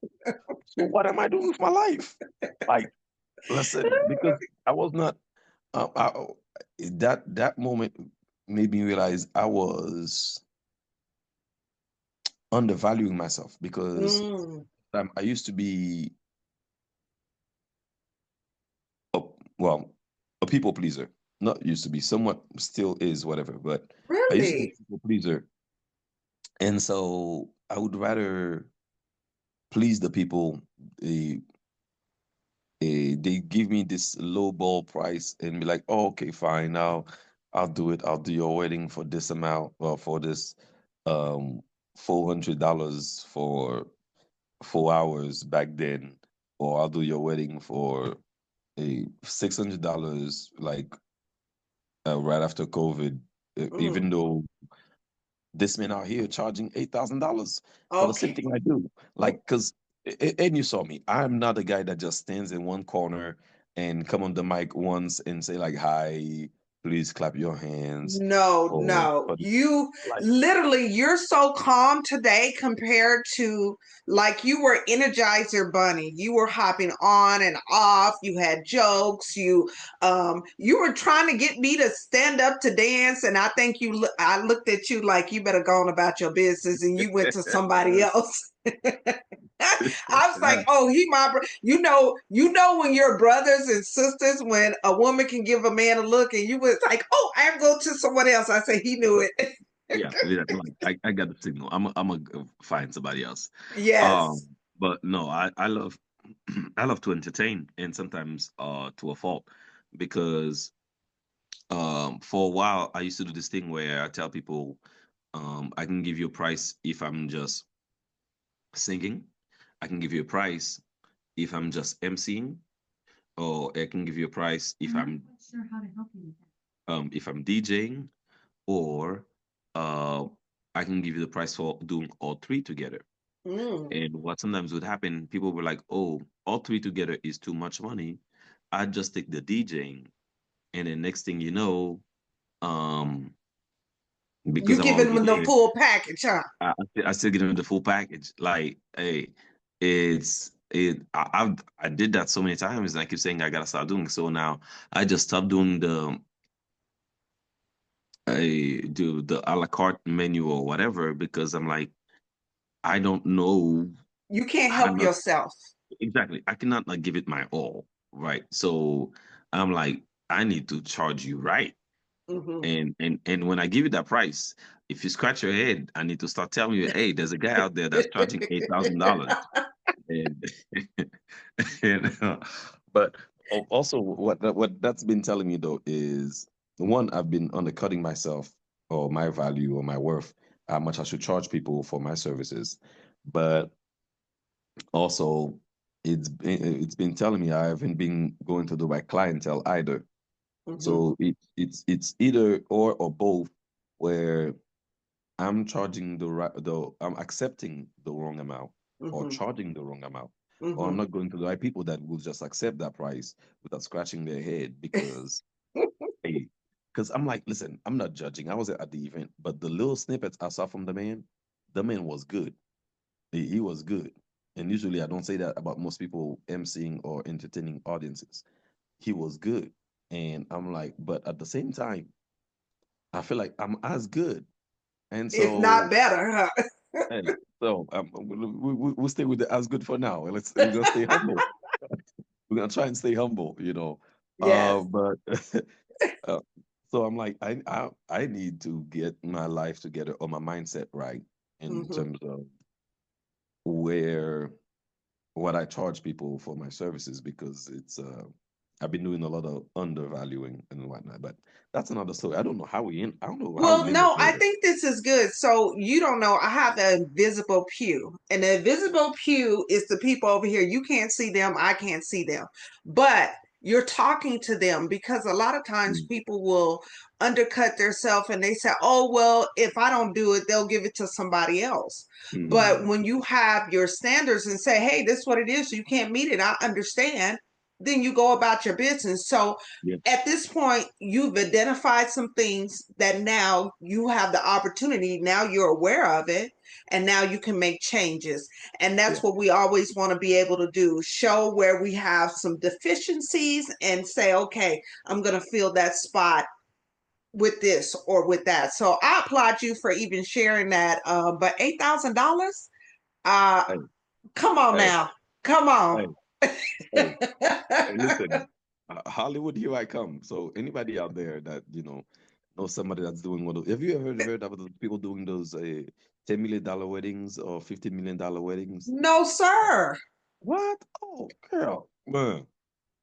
So what am I doing with my life? Like, listen, because I was not that moment made me realize I was undervaluing myself because Mm. I used to be a, well, a people pleaser. Not used to be, somewhat still is, whatever, but I used to be a Really? people pleaser. And so I would rather please the people. They, they give me this low ball price and be like, oh, okay, fine. Now I'll do it. I'll do your wedding for this amount, or for this um $400 for 4 hours back then, or I'll do your wedding for a $600 like right after COVID, Mm. even though this man out here charging $8,000 for the same Okay. thing I do. Like, because, and you saw me, I'm not a guy that just stands in one corner and come on the mic once and say like, hi, please clap your hands. No, Or, no. but You like, literally, you're so calm today compared to like you were Energizer Bunny. You were hopping on and off. You had jokes. You were trying to get me to stand up to dance, and I think I looked at you like you better go on about your business, and you went to somebody else. I was like, "Oh, he my bro." You know when you're brothers and sisters, when a woman can give a man a look, and you was like, "Oh, I'm going to someone else." I say he knew it. yeah, yeah, like I got the signal. I'm gonna go find somebody else. Yes. But no, I love I love to entertain, and sometimes to a fault, because for a while I used to do this thing where I tell people, I can give you a price if I'm just singing, I can give you a price if I'm just emceeing, or I can give you a price if I'm not quite sure how to help you with that. If I'm DJing, or uh I can give you the price for doing all three together. Mm. And what sometimes would happen, people were like, oh, all three together is too much money. I just take the DJing, and then next thing you know, um, because You I'm giving already them the there, full package, huh? I still get them the full package. Like, hey, I did that so many times, and I keep saying I gotta stop doing it. So now I just stopped doing the a la carte menu or whatever, because I'm like, I don't know You can't how help not yourself. exactly. I cannot like give it my all, right? So I'm like, I need to charge you right. Hmm. And when I give you that price, if you scratch your head, I need to start telling you, hey, there's a guy out there that's charging $8,000. And, and but also what that's been telling me though is, one, I've been undercutting myself, or my value, or my worth, how much I should charge people for my services. But also, it's been telling me I haven't been going to the right clientele either. Hmm. So it's either or both, where I'm charging I'm accepting the wrong amount. or Mm-hmm. charging the wrong amount, or I'm Mm-hmm. not going to the right people that will just accept that price without scratching their head because hey, because I'm like, listen, I'm not judging. I was at the event, but the little snippets I saw from the man was good. He was good. And usually I don't say that about most people emceeing or entertaining audiences. He was good. And I'm like, but at the same time, I feel like I'm as good. And If not so, better, huh? hey, so we'll stay with the as good for now. We're gonna stay humble. We're gonna try and stay humble, you know. Yes. But uh, so I'm like, I need to get my life together or my mindset right in Mm-hmm. terms of where what I charge people for my services because it's I've been doing a lot of undervaluing and whatnot, but that's another story. I don't know how we Well, landed no, I here. think this is good. So you don't know, I have an invisible pew, and the invisible pew is the people over here. You can't see them, I can't see them, but you're talking to them because a lot of times Mm, people will undercut themselves and they say, "Oh, well, if I don't do it, they'll give it to somebody else." But mm, when you have your standards and say, "Hey, this is what it is. You can't meet it. I understand." Then you go about your business. So yeah, at this point, you've identified some things that now you have the opportunity. Now you're aware of it, and now you can make changes. And yeah, that's what we always want to be able to do, show where we have some deficiencies and say, okay, I'm going to fill that spot with this or with that. So I applaud you for even sharing that. But $8,000, uh, hey, come on hey, now, come on. hey, hey, hey, listen, Hollywood, here I come. So anybody out there that knows somebody that's doing one of, have you ever heard about those people doing those $10 million weddings or $15 million weddings? No, sir. What? Oh, girl, man.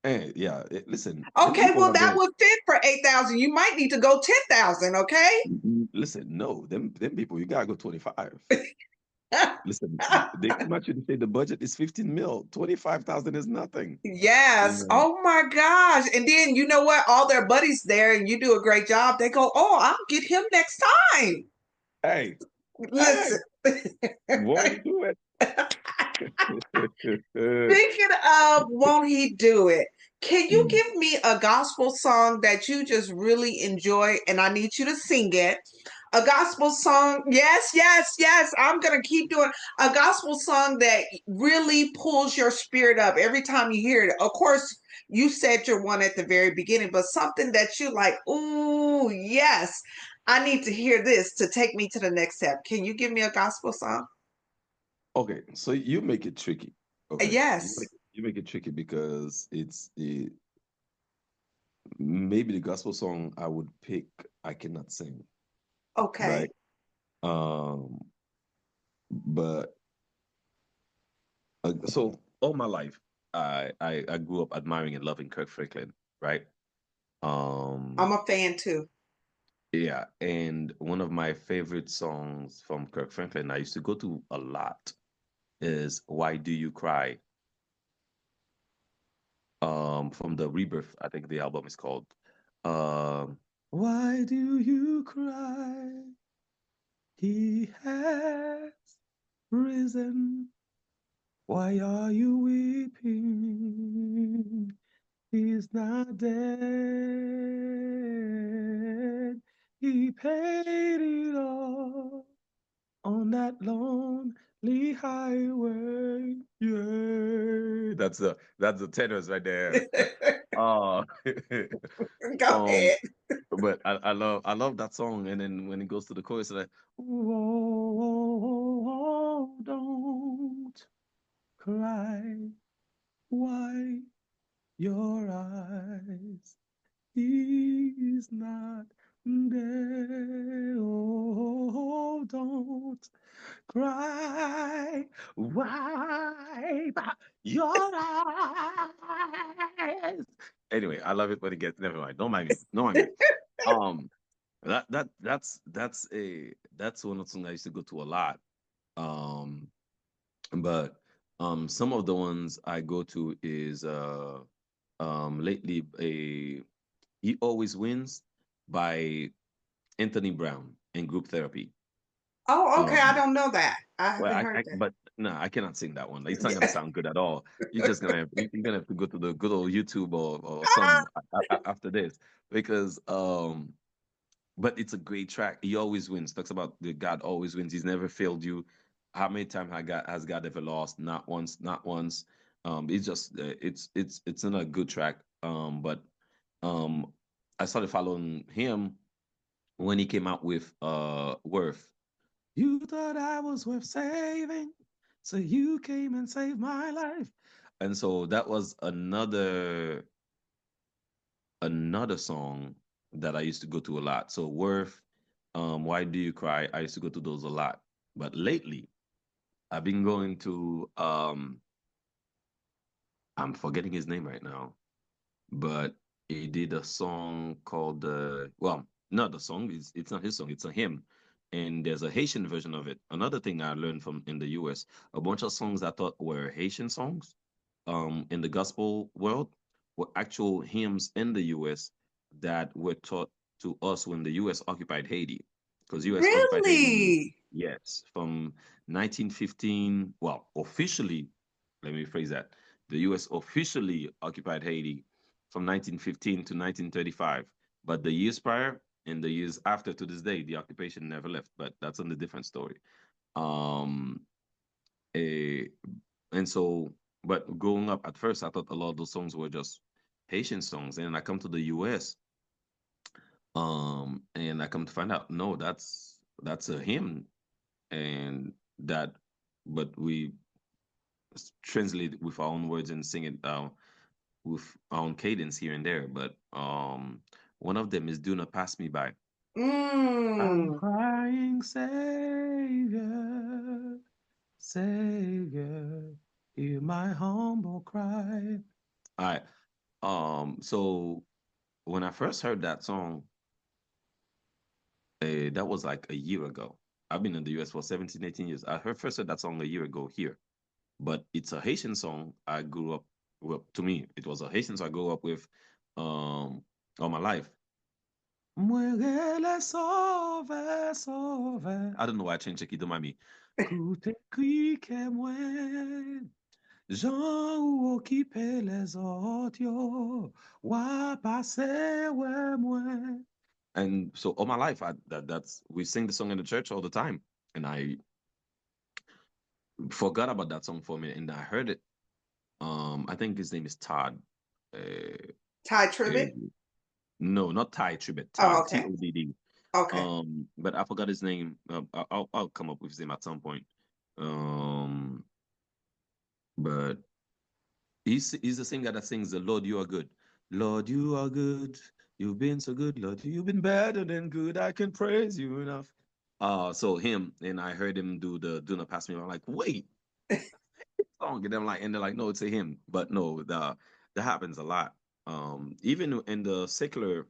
Hey, yeah. Listen, them Okay, people well out that there. would fit for 8,000. You might need to go 10,000, okay? Listen, no, them people. You gotta go 25. Listen, they come at you and say the budget is 15 mil. 25,000 is nothing. Yes. Yeah. Oh my gosh. And then you know what? All their buddies there and you do a great job. They go, "Oh, I'll get him next time." Hey, Listen. hey, won't he do it? Speaking of won't he do it? Can you Mm. give me a gospel song that you just really enjoy and I need you to sing it? A gospel song. Yes, yes, yes. I'm going to keep doing a gospel song that really pulls your spirit up every time you hear it. Of course, you said your one at the very beginning, but something that you like, ooh, yes, I need to hear this to take me to the next step. Can you give me a gospel song? Okay, so you make it tricky. Okay, Yes. you make it tricky because maybe the gospel song I would pick I cannot sing, right? Okay. Um, but so all my life, I grew up admiring and loving Kirk Franklin, right? I'm Um, a fan too. yeah, and one of my favorite songs from Kirk Franklin I used to go to a lot is "Why Do You Cry?" From the Rebirth, I think the album is called. Um, Why do you cry? He has risen. Why are you weeping? He's not dead. He paid it all on that lonely highway. Yeah. That's the tenors right there. Uh Go um ahead. but I love that song and then when it goes to the chorus it's like oh, don't cry, why your eyes is not there. Oh, don't cry. Wipe your eyes. Anyway, I love it when it gets. Never mind. Don't mind me. Don't mind me. Um, that's one of the things I used to go to a lot. Um, but some of the ones I go to is lately a He Always Wins by Anthony Brown in Group Therapy. Oh, okay. I Um, don't know that. I well, haven't heard that. No, I cannot sing that one. It's not gonna Yeah. sound good at all. You're gonna have to go to the good old YouTube or some after this because but it's a great track. He always wins. Talks about the God always wins. He's never failed you. How many times has God ever lost? Not once, not once. It's just it's in a good track. But um, I started following him when he came out with Worth. You thought I was worth saving, so you came and saved my life. And so that was another song that I used to go to a lot. So Worth, Why Do You Cry? I used to go to those a lot. But lately, I've been going to I'm forgetting his name right now, but he did a song called well, not the song, it's not his song, it's a hymn. And there's a Haitian version of it. Another thing I learned from in the US, a bunch of songs I thought were Haitian songs in the gospel world were actual hymns in the US that were taught to us when the US occupied Haiti. Because US occupied Haiti, Really? yes, from 1915, well, officially, let me phrase that. The US officially occupied Haiti from 1915 to 1935. But the years prior and the years after to this day, the occupation never left. But that's a different story. Um, a, and so, but growing up at first, I thought a lot of those songs were just Haitian songs. And I come to the US, and I come to find out, no, that's a hymn, and that, but we translate it with our own words and sing it with our own cadence here and there. But one of them is "Do Not Pass Me By." I'm Mm. crying, Savior, Savior, hear my humble cry. All right. So when I first heard that song, that was like a year ago. I've been in the US for 17, 18 years. I heard first heard that song a year ago here, but it's a Haitian song. I grew up, well, to me, it was a Haitian song I grew up with all my life. Muere sauve, sauve. I don't know why I changed it, don't mind me. Coute cri que mwen, Jean ou occupe les autres, yo, wa passe ouais mwen. And so all my life, that's we sing the song in the church all the time, and I forgot about that song for a minute, and I heard it. I think his name is Todd. Uh, Ty Tribbett? eh, no, not Ty Tribbett. Oh, Todd, okay. Todd. Okay. But I forgot his name. I'll come up with his name at some point. Um, but he's the singer that sings the Lord, you are good. Lord, you are good. You've been so good, Lord. You've been better than good. I can praise you enough. So him and I heard him do the "Do Not Pass Me." I'm like, wait, song, and they're like, no, it's a him. But no, that happens a lot. Even in the secular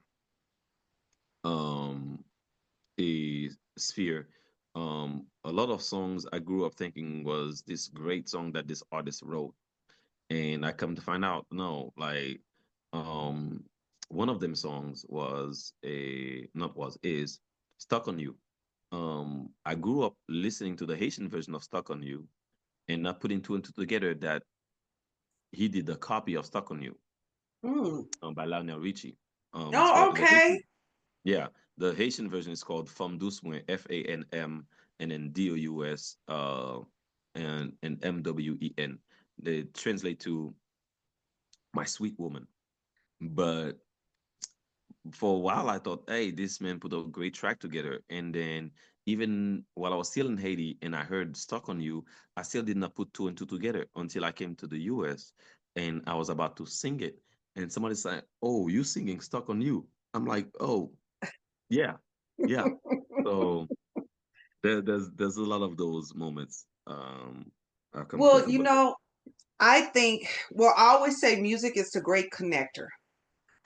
um a sphere, a lot of songs I grew up thinking was this great song that this artist wrote, and I come to find out, no, like, um, one of them songs was a not was is "Stuck on You." I grew up listening to the Haitian version of "Stuck on You" and not putting two and two together that he did a copy of "Stuck on You" Mm. by Lionel Richie. It's Oh, called the okay. Haitian. Yeah, the Haitian version is called Femme Douce Moins, Fanm, and then Dous, and Mwen. They translate to "My Sweet Woman." But for a while, I thought, hey, this man put a great track together. And then even while I was still in Haiti and I heard "Stuck on You," I still did not put two and two together until I came to the US and I was about to sing it. And somebody said, "Oh, you singing 'Stuck on You'?" I'm like, "Oh, yeah, yeah." So there's a lot of those moments. I come to Well, think about it. I think, well, I always say music is the great connector.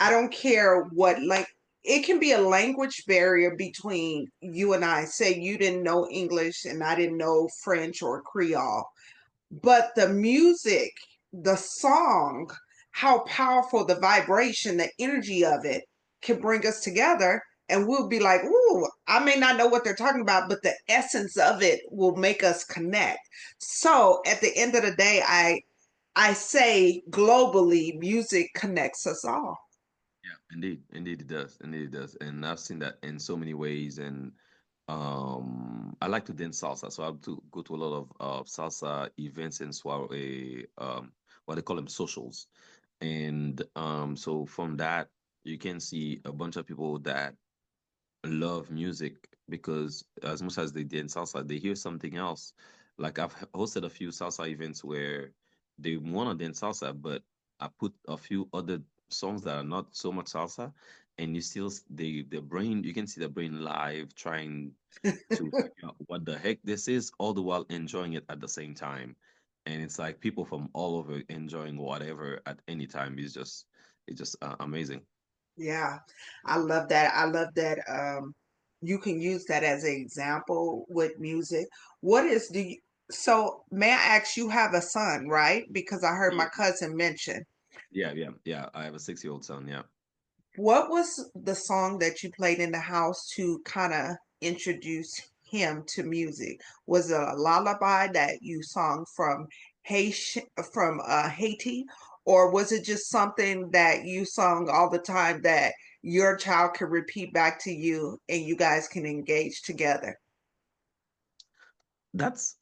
I don't care what, like, it can be a language barrier between you and I. Say you didn't know English and I didn't know French or Creole, but the music, the song, how powerful the vibration, the energy of it can bring us together. and we'll be like, "Ooh, I may not know what they're talking about, but the essence of it will make us connect." So at the end of the day, I say globally, music connects us all. Yeah, indeed, indeed it does, indeed it does, and I've seen that in so many ways. And I like to dance salsa, so I have to go to a lot of salsa events and soiree, what they call them socials, and so from that you can see a bunch of people that love music because as much as they dance salsa, they hear something else. Like I've hosted a few salsa events where they want to dance salsa, but I put a few other songs that are not so much salsa, and you still the brain you can see the brain live trying to figure out what the heck this is, all the while enjoying it at the same time. And it's like people from all over enjoying whatever at any time. It's just amazing. Yeah, I love that. I love that you can use that as an example with music. What is do you, so may I ask, you have a son, right? Because I heard my Yeah, cousin mention. yeah. I have a 6-year-old son. Yeah. What was the song that you played in the house to kind of introduce him to music? Was it a lullaby that you sung from Haiti, or was it just something that you sung all the time that your child could repeat back to you and you guys can engage together? That's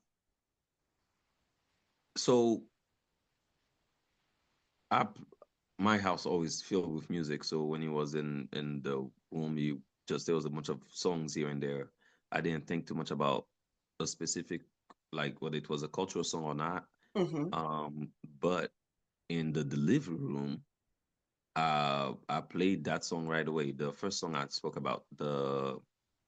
so I my house always filled with music. So when he was in the room, he just there was a bunch of songs here and there. I didn't think too much about a specific like whether it was a cultural song or not. Hmm. But in the delivery room, I played that song right away. The first song I spoke about, the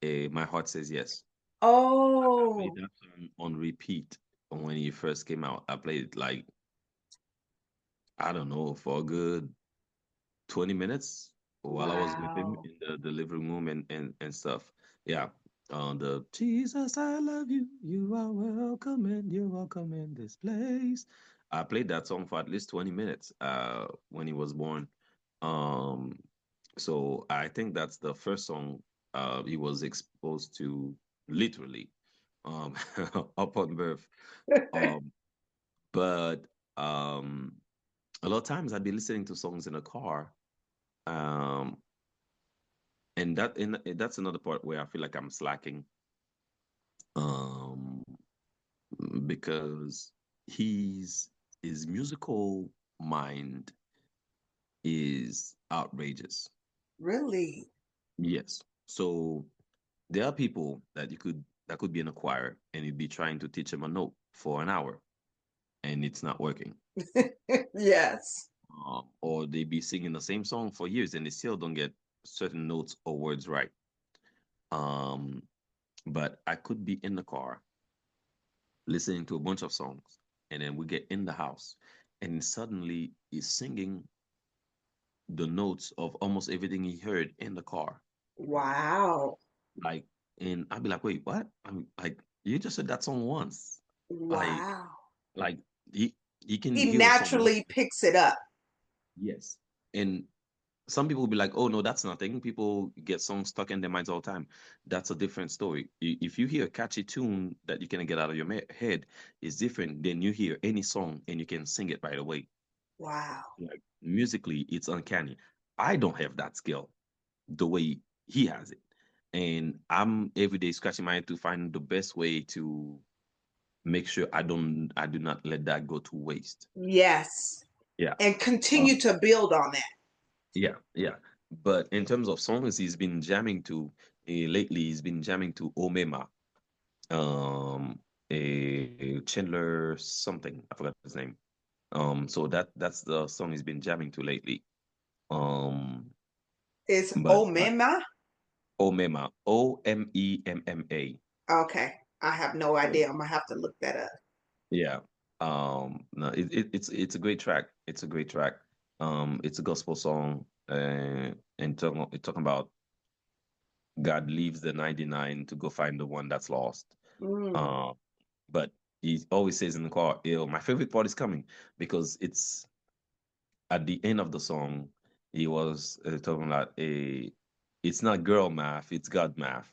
My Heart Says Yes. I played Oh, that song on repeat when he first came out. I played it like I don't know for a good 20 minutes while I was with him wow. in the living room and stuff. Yeah. The Jesus, I love you. You are welcome and you're welcome in this place. I played that song for at least 20 minutes when he was born. Um, so I think that's the first song he was exposed to literally um upon birth. Um, but a lot of times I'd be listening to songs in a car. Um, and that's another part where I feel like I'm slacking. Um, because he's his musical mind is outrageous. Really? Yes. So there are people that could be in a choir and you'd be trying to teach them a note for an hour and it's not working. Yes. Or they be singing the same song for years and they still don't get certain notes or words right. Um, but I could be in the car listening to a bunch of songs, and then we get in the house, and suddenly he's singing the notes of almost everything he heard in the car. Wow. Like, and I'd be like, wait, what? I'm like, you just said that song once. Like, Wow. like he can He hear a song once. naturally picks it up. Yes. And some people will be like, oh no, that's nothing. People get songs stuck in their minds all the time. That's a different story. If you hear a catchy tune that you can get out of your head, is different than you hear any song and you can sing it right away. Wow. Like musically, it's uncanny. I don't have that skill the way he has it. And I'm every day scratching my head to find the best way to make sure I do not let that go to waste. Yes. Yeah. And Uh, continue to build on that. yeah. But in terms of songs, he's been jamming to lately. He's been jamming to Omema, a Chandler something. I forgot his name. So that's the song he's been jamming to lately. Um, It's but Omema. Omema, Omemma. Okay. I have no So idea. I'm gonna have to look that up. yeah. No, it's a great track. It's a great track. It's a gospel song, and talking about God leaves the 99 to go find the one that's lost. Mm. Um, but he always says in the car, "Yo, my favorite part is coming," because it's at the end of the song. He was talking about a. it's not girl math, it's God math.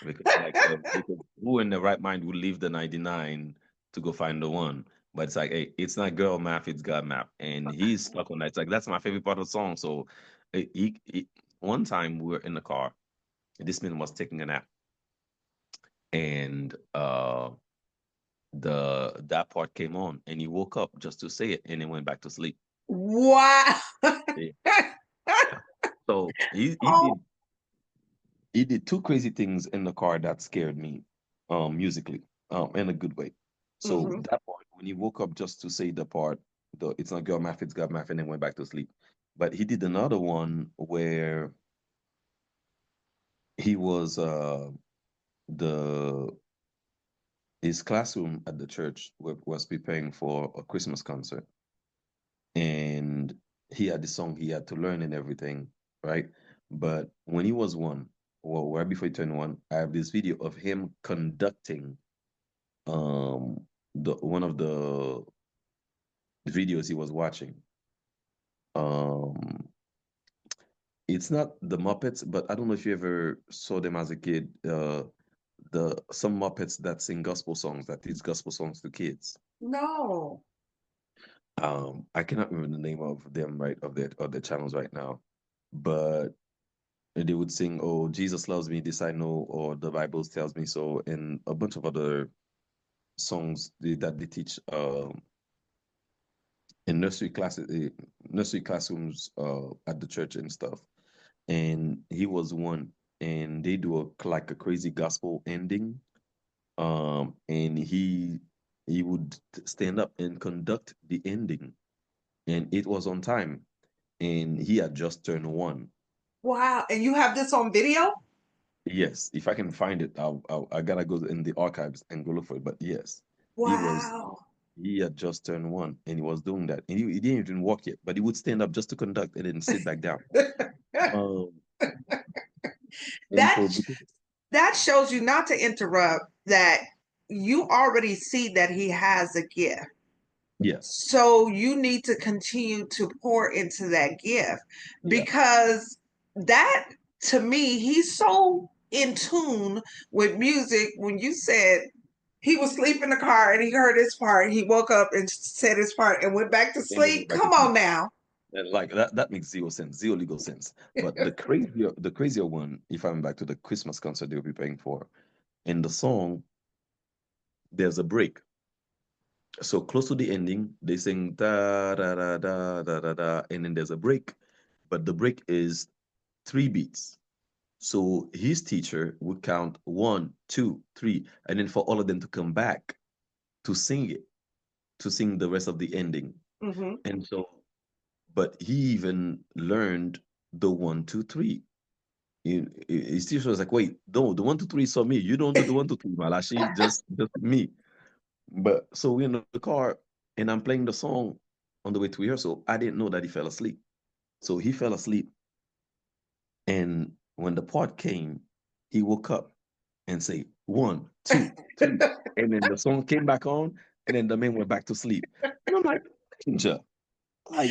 Because because who in the right mind would leave the 99 to go find the one? But it's like, hey, it's not girl math, it's God math. And he's stuck on that. It's like that's my favorite part of the song. So one time we were in the car, this man was taking a nap, and the that part came on, and he woke up just to say it, and then went back to sleep. Wow. Yeah. Yeah. So Oh. he did two crazy things in the car that scared me, musically, in a good way. So Hmm. that part, when he woke up just to say the part, the it's not girl math, it's God math, and then went back to sleep. But he did another one where he was the his classroom at the church was preparing for a Christmas concert, and he had the song he had to learn and everything, right? But when he was one, well, right before he turned one, I have this video of him conducting the one of the videos he was watching. Um it's not the Muppets, but I don't know if you ever saw them as a kid. The some Muppets that sing gospel songs, that teach gospel songs to kids. No. I cannot remember the name of them, right, of their channels right now, but they would sing, "Oh, Jesus loves me, this I know," or "The Bible tells me so," and a bunch of other songs that they teach in nursery classrooms at the church and stuff. And he was one, and they do like a crazy gospel ending. And he would stand up and conduct the ending, and it was on time, and he had just turned one. Wow. And you have this on video? Yes, if I can find it, I gotta go in the archives and go look for it. But yes, he was Wow. he had just turned one, and he was doing that, and he didn't even walk yet, but he would stand up just to conduct and then sit back down. Um, and that so because that shows you, not to interrupt, that you already see that he has a gift. yes, So you need to continue to pour into that gift, yeah, because that, to me, he's so in tune with music. When you said he was asleep in the car and he heard his part, he woke up and said his part and went back to and then sleep. went back to Come sleep. on now. And like that makes zero sense, zero legal sense. But the crazier one, if I'm back to the Christmas concert they were preparing for, in the song, there's a break. So close to the ending, they sing da da da da da da da, and then there's a break. But the break is three beats. So his teacher would count one, two, three, and then for all of them to come back to sing it, to sing the rest of the ending. Hmm. And so, but he even learned the one, two, three. His teacher was like, "Wait, no, the one, two, three is for me. You don't do the one, two, three, Malachi, just me." But so we're in the car, and I'm playing the song on the way to rehearsal. I didn't know that he fell asleep. So he fell asleep, and when the part came, he woke up and say one, two, three, and then the song came back on, and then the man went back to sleep. And I'm like, "Ninja, like,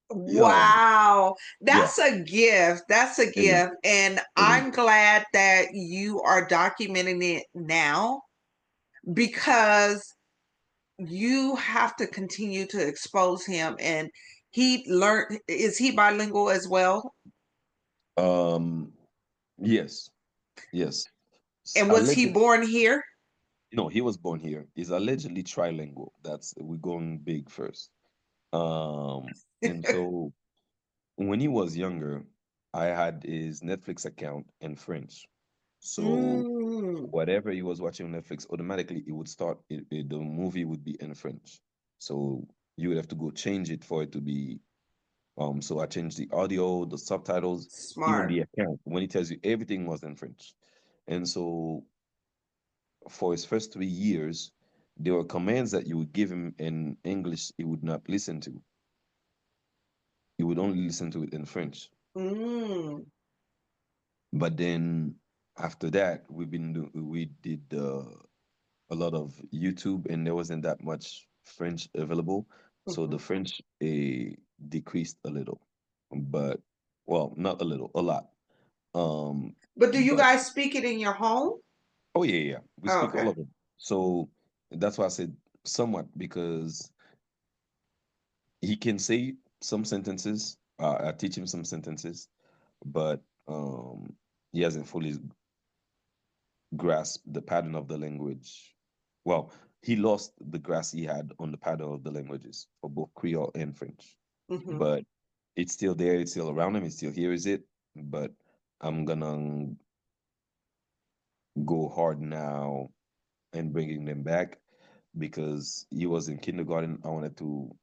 Wow. yeah, That's a gift. That's a it is, gift. And it is." I'm glad that you are documenting it now, because you have to continue to expose him. And he learned, is he bilingual as well? Um, yes, yes. And was he Allegedly, born here? no, he was born here. He's allegedly trilingual. That's we're going big first. And so when he was younger, I had his Netflix account in French. So Mm, whatever he was watching on Netflix, automatically it would start, the movie would be in French. So you would have to go change it for it to be, so I changed the audio, the subtitles, even smart. the account. When it tells you everything was in French. And so for his first 3 years, there were commands that you would give him in English he would not listen to. He would only listen to it in French. Mm, But then after that, we did a lot of YouTube, and there wasn't that much French available, so the mhm. French decreased a little, but well, not a little, a lot. But do you But guys speak it in your home? oh yeah, yeah, we Oh, speak all okay. of them. So that's why I said somewhat because he can say some sentences. I teach him some sentences, but he hasn't fully grasped the pattern of the language. Well, he lost the grasp he had on the pattern of the languages for both Creole and French. Hmm. But it's still there, it's still around him, he still hears it. But I'm gonna go hard now and bringing them back because he was in kindergarten. I wanted to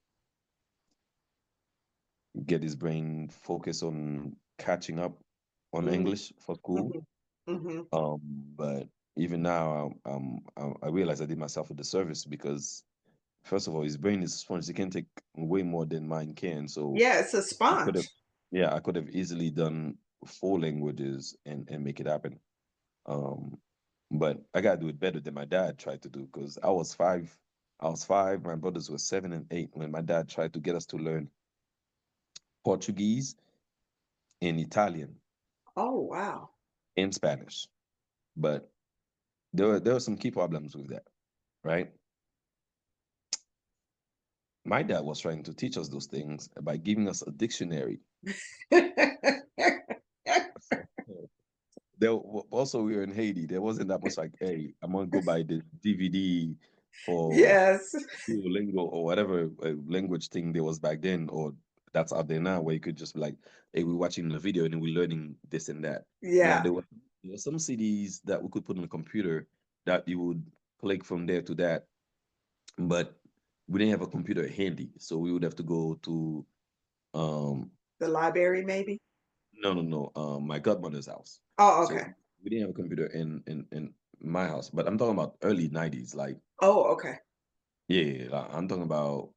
get his brain focused on catching up on Hmm. English for school. Hmm. Hmm. But even now, I realize I did myself a disservice because first of all, his brain is a sponge. He can take way more than mine can. So Yeah, it's a I could have, sponge. yeah, I could have easily done four languages and make it happen. Um, but I gotta do it better than my dad tried to do because I was five. I was five. My brothers were 7 and 8 when my dad tried to get us to learn Portuguese and Italian Oh, wow. and Spanish. But there were some key problems with that, right? My dad was trying to teach us those things by giving us a dictionary. Also we were in Haiti. There wasn't that much like, hey, I'm gonna go buy the DVD for Yes. Duolingo or whatever language thing there was back then, or that's out there now, where you could just be like, hey, we're watching the video and then we're learning this and that. Now Yeah. there were some CDs that we could put on the computer that you would click from there to that, but we didn't have a computer handy, so we would have to go to um The library, maybe? no, my godmother's house. Oh, So okay. we didn't have a computer in my house, but I'm talking about early 90s, like Oh, okay. yeah, like, I'm talking about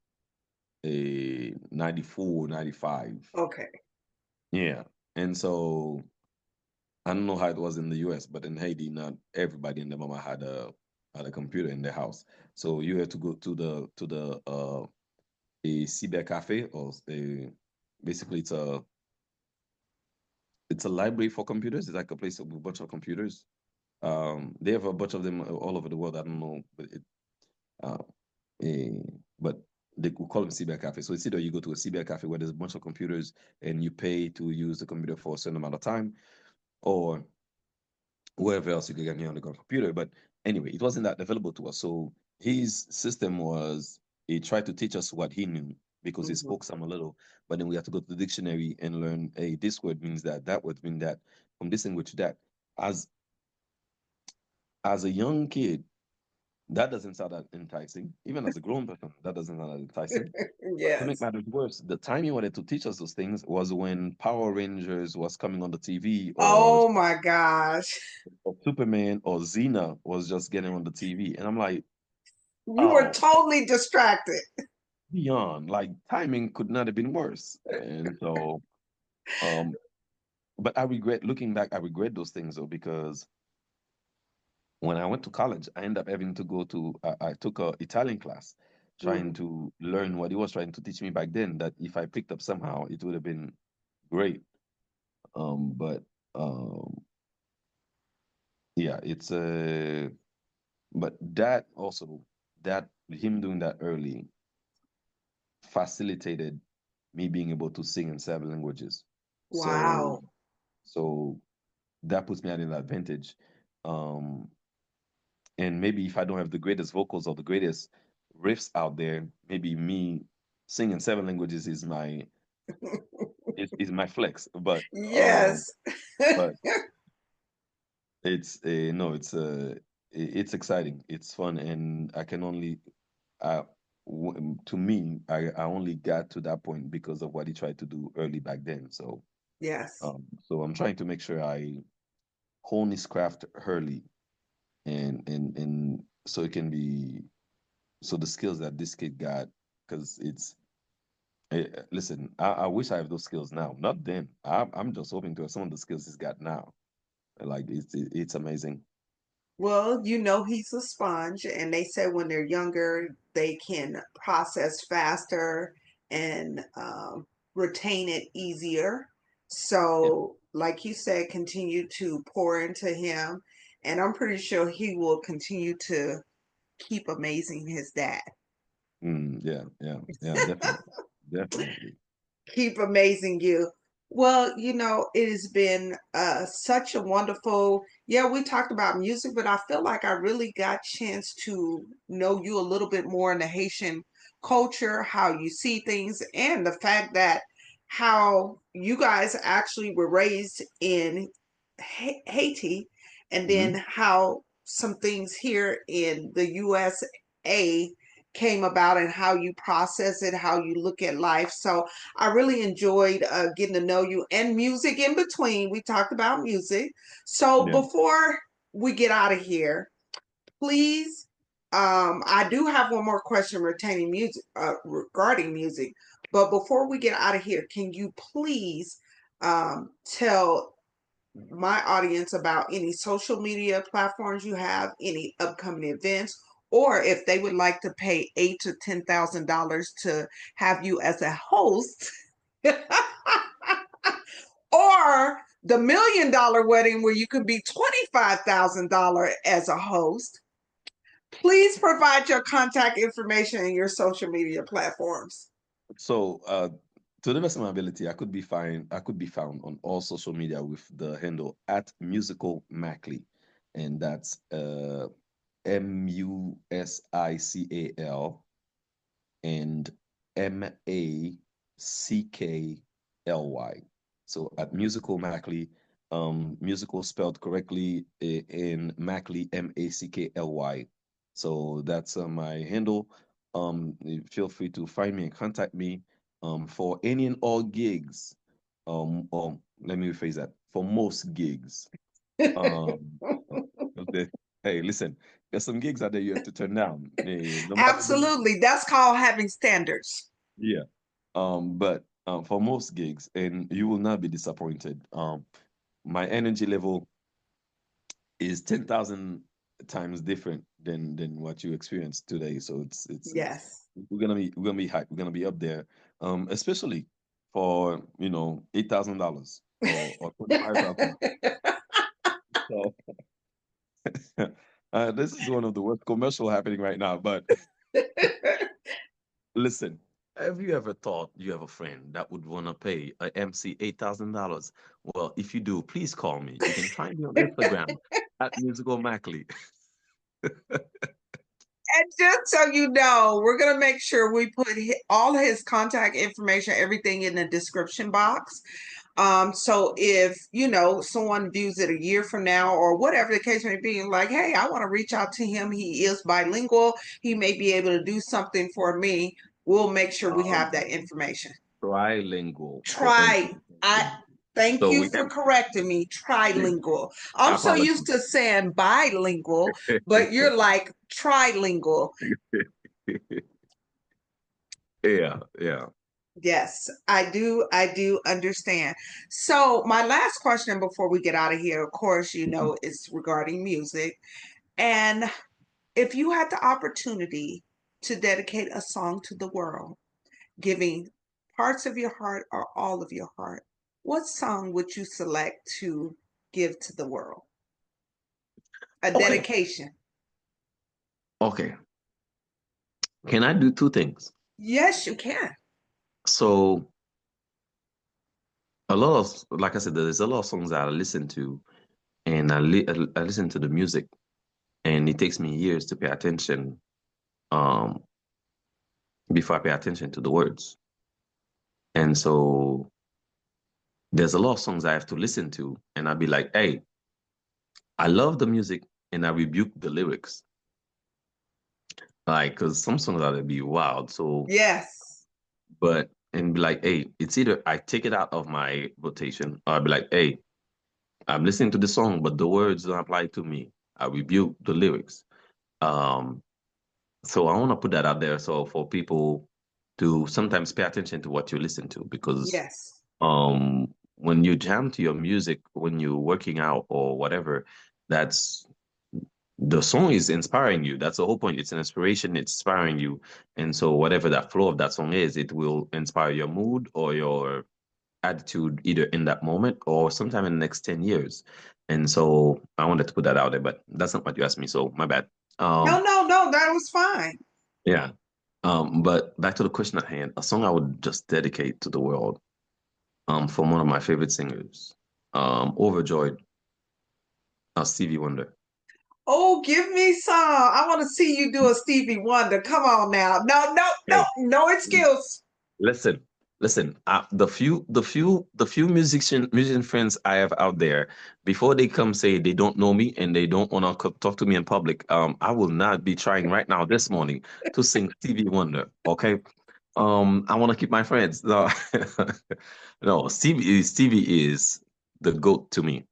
a 94, 95. Okay. Yeah. And so I don't know how it was in the US, but in Haiti, not everybody in the mama had a computer in their house. So you had to go to the a cyber cafe or a basically it's a library for computers. It's like a place with a bunch of computers. They have a bunch of them all over the world. I don't know, uh, eh, but they we call them cyber cafe. So it's either you go to a cyber cafe where there's a bunch of computers and you pay to use the computer for a certain amount of time, or wherever else you can get on the computer. But anyway, it wasn't that available to us. So his system was he tried to teach us what he knew because he Hmm. spoke some a little, but then we had to go to the dictionary and learn, hey, this word means that, that word means that, from this language to that. As as a young kid, that doesn't sound that enticing. Even as a grown person, that doesn't sound that enticing. But to make Yes. matters worse, the time he wanted to teach us those things was when Power Rangers was coming on the TV, Oh my gosh. or Superman or Xena was just getting on the TV. And I'm like, You were oh, totally distracted. beyond, like timing could not have been worse. And so, um, but I regret looking back, I regret those things though, because when I went to college, I ended up having to go to, I took a Italian class trying Hmm. to learn what he was trying to teach me back then, that if I picked up somehow, it would have been great. But yeah, but that also, that him doing that early facilitated me being able to sing in 7 languages. So Wow. so that puts me at an advantage. Um, and maybe if I don't have the greatest vocals or the greatest riffs out there, maybe me singing 7 languages is my flex. Yes. But it's no, it's exciting. It's fun, and I can only uh, to me, I only got to that point because of what he tried to do early back then. So Yes. so I'm trying to make sure I hone his craft early, and so it can be so the skills that this kid got, because listen, I wish I have those skills now, not then. I'm just hoping to have some of the skills he's got now. Like it's amazing. Well, he's a sponge, and they say when they're younger, they can process faster and retain it easier. Yeah. So like you said, continue to pour into him. And I'm pretty sure he will continue to keep amazing his dad. Yeah, yeah, yeah, definitely, definitely. Keep amazing you. Well, it has been such a wonderful, yeah, we talked about music, but I feel like I really got a chance to know you a little bit more in the Haitian culture, how you see things, and the fact that how you guys actually were raised in Haiti, and then Hmm. how some things here in the USA came about and how you process it, how you look at life. So I really enjoyed getting to know you and music in between. We talked about music. So Yeah, before we get out of here, please, I do have one more question retaining music regarding music. But before we get out of here, can you please tell my audience about any social media platforms you have, any upcoming events, or if they would like to pay $8,000 to $10,000 to have you as a host, or the $1 million wedding where you can be $25,000 as a host. Please provide your contact information and your social media platforms. so to the best of my ability, I could be found on all social media with the handle at musical Mackly, and that's Musical and Mackly. So at Musical Mackley, musical spelled correctly in Mackley, Mackly. So that's my handle. Feel free to find me and contact me for any and all gigs. Let me rephrase that. For most gigs. Um, okay. Hey, listen, there's some gigs out there you have to turn down. No matter the Absolutely. That's called having standards. yeah. But for most gigs, and you will not be disappointed. My energy level is 10,000 times different than what you experienced today. So it's Yes. we're gonna be hyped. We're gonna be up there. Especially for $8,000 or 25,000. So this is one of the worst commercial happening right now. But listen, have you ever thought you have a friend that would want to pay a MC $8,000? Well, if you do, please call me. You can find me on Instagram at Musical Mackley. And just so you know, we're going to make sure we put all his contact information, everything in the description box. So if, someone views it a year from now or whatever the case may be, and like, hey, I want to reach out to him. He is bilingual. He may be able to do something for me. We'll make sure we have Um, that information. Trilingual for Try, I MC. thank So you we for can. correcting me. Trilingual. I'm so used Apologies. to saying bilingual, but you're like trilingual. Yeah, yeah. Yes, I do. I do understand. So, my last question before we get out of here, of course, Mhm. is regarding music. And if you had the opportunity to dedicate a song to the world, giving parts of your heart or all of your heart, what song would you select to give to the world? A Okay, dedication. okay. Can I do two things? Yes, you can. So a lot of, like I said, there's a lot of songs that I listen to, and I listen to the music, and it takes me years to pay attention um before I pay attention to the words. And so there's a lot of songs I have to listen to, and I'll be like, hey, I love the music, and I rebuke the lyrics. Like, because some songs are to be wild. So, Yes. and be like, hey, it's either I take it out of my rotation, or I'll be like, hey, I'm listening to the song, but the words don't apply to me. I rebuke the lyrics. Um, so I want to put that out there so for people to sometimes pay attention to what you listen to because Yes. when you jam to your music when you're working out or whatever, that's the song is inspiring you. That's the whole point. It's an inspiration, it's inspiring you. And so whatever that flow of that song is, it will inspire your mood or your attitude either in that moment or sometime in the next 10 years. And so I wanted to put that out there, but that's not what you asked me, so my bad. No, no, no, that was fine. Yeah. But back to the question at hand, a song I would just dedicate to the world, from one of my favorite singers, Overjoyed, Stevie Wonder. Oh, give me some. I want to see you do a Stevie Wonder. Come on now. No, no, no, Hey, no excuse. listen, listen. The few musician friends I have out there, before they come say they don't know me and they don't want to talk to me in public, I will not be trying right now this morning to sing Stevie Wonder. Okay, I want to keep my friends. No, no. Stevie is the goat to me.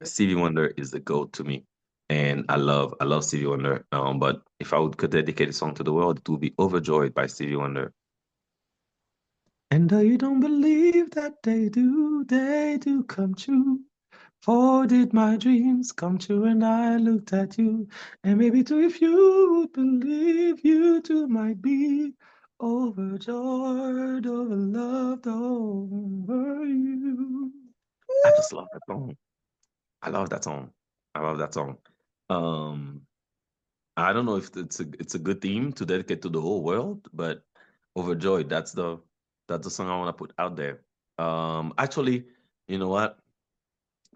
Stevie Wonder is the goat to me, and I love Stevie Wonder. But if I could dedicate a song to the world, it would be "Overjoyed" by Stevie Wonder. And though you don't believe that they do come true. For did my dreams come true and I looked at you? And maybe too, if you would believe, you too might be overjoyed, overloved, over you. I just love that song. I love that song. I love that song. Um, I don't know if it's a good theme to dedicate to the whole world, but overjoyed. That's the song I want to put out there. Actually, you know what?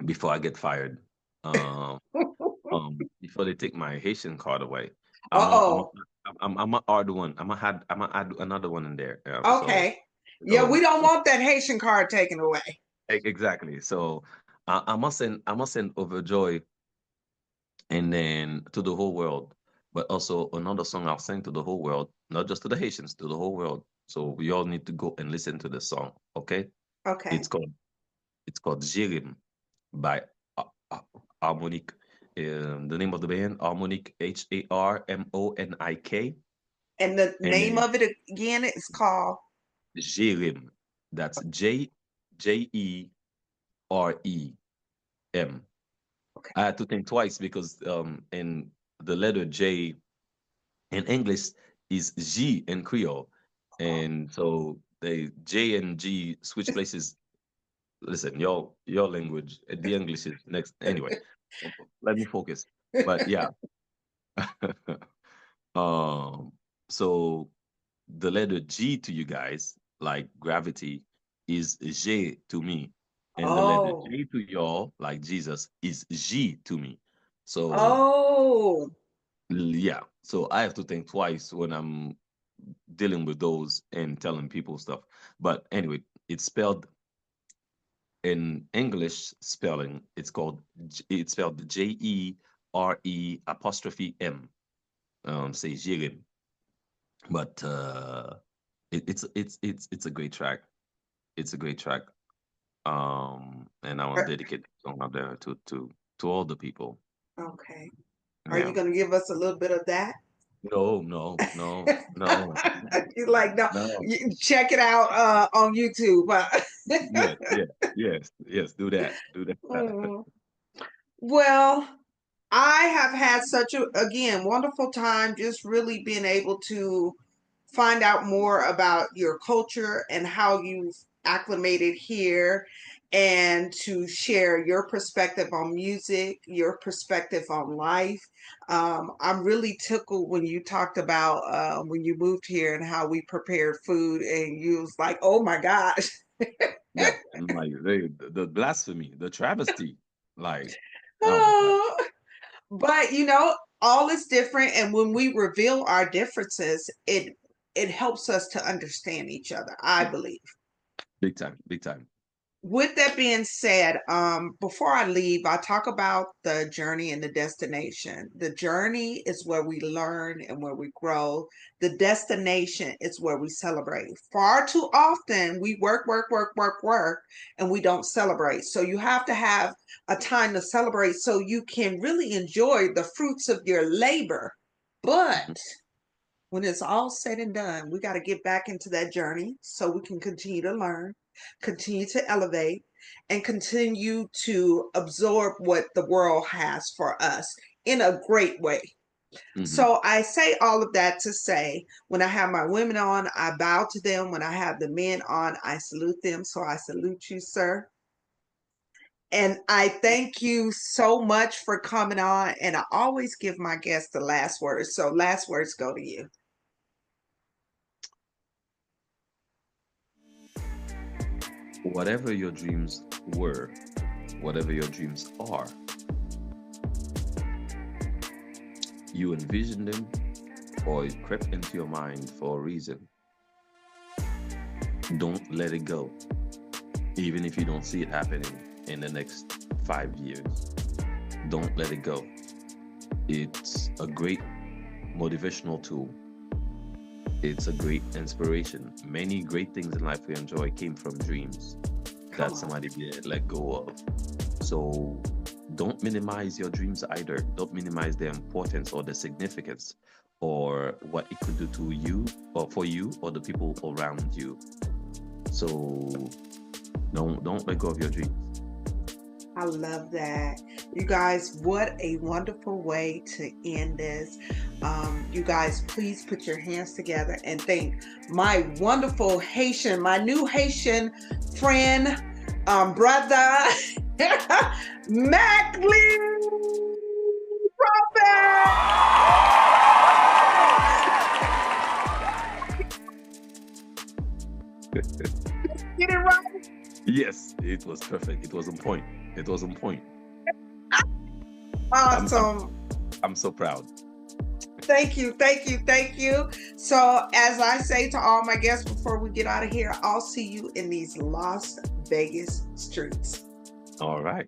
Before I get fired, um, before they take my Haitian card away, I'm a, I'm a, Uh-oh. I'm a add one. I'm a add another one in there. Okay. Yeah, we So don't want that Haitian card taken away. exactly. So I must send overjoy and then to the whole world. But also another song I'll sing to the whole world, not just to the Haitians, to the whole world. So we all need to go and listen to this song, okay? It's Okay. called it's called Jirim by Harmonic. The name of the band, Harmonic, Harmonik, And the and name then of it again is called. Jirim. That's Jerem. Okay. I had to think twice because in the letter J in English is G in Creole. And so they J and G switch places. Listen, your language, the English is next. Anyway, let me focus. But yeah, um, so the letter G to you guys, like gravity, is J to me, and the letter Oh. J to y'all, like Jesus, is G to me. So Oh. yeah, so I have to think twice when I'm dealing with those and telling people stuff. But anyway, it's spelled in English spelling. It's spelled Jere apostrophe M. Say Jirin. But it's a great track. It's a great track. And I want to dedicate the song out there to all the people. Okay. Are you Yeah. going to give us a little bit of that? No, no, no, no, You're like, no, no. check it out on YouTube. Yes, yes, yes, yes. Do that. Do that. Mm. Well, I have had such a, again, wonderful time just really being able to find out more about your culture and how you've acclimated here and to share your perspective on music, your perspective on life. I'm really tickled when you talked about when you moved here and how we prepared food, and you was like, oh my gosh. Yeah, and like the blasphemy, the travesty, like oh my God, But all is different, and when we reveal our differences, it helps us to understand each other, I believe. big time, big time. With that being said, before I leave, I talk about the journey and the destination. The journey is where we learn and where we grow. The destination is where we celebrate. Far too often, we work, work, work, work, work, and we don't celebrate. So you have to have a time to celebrate so you can really enjoy the fruits of your labor. But Mhm. when it's all said and done, we got to get back into that journey so we can continue to learn, continue to elevate, and continue to absorb what the world has for us in a great way. So I say all of that to say, when I have my women on, I bow to them. When I have the men on, I salute them. So I salute you, sir. And I thank you so much for coming on. And I always give my guests the last words. So last words go to you. Whatever your dreams were, whatever your dreams are, you envisioned them or it crept into your mind for a reason. Don't let it go, even if you don't see it happening in the next 5 years. Don't let it go. It's a great motivational tool. It's a great inspiration. Many great things in life we enjoy came from dreams that somebody did let go of. So don't minimize your dreams either. Don't minimize their importance or the significance or what it could do to you or for you or the people around you. So don't let go of your dreams. I love that. You guys, what a wonderful way to end this. You guys, please put your hands together and thank my wonderful Haitian, my new Haitian friend, brother, Mackly Prophet. Get it right? Yes, it was perfect. It was on point. It was on point. Awesome. I'm so proud. Thank you, thank you, thank you. So as I say to all my guests before we get out of here, I'll see you in these Las Vegas streets. All right.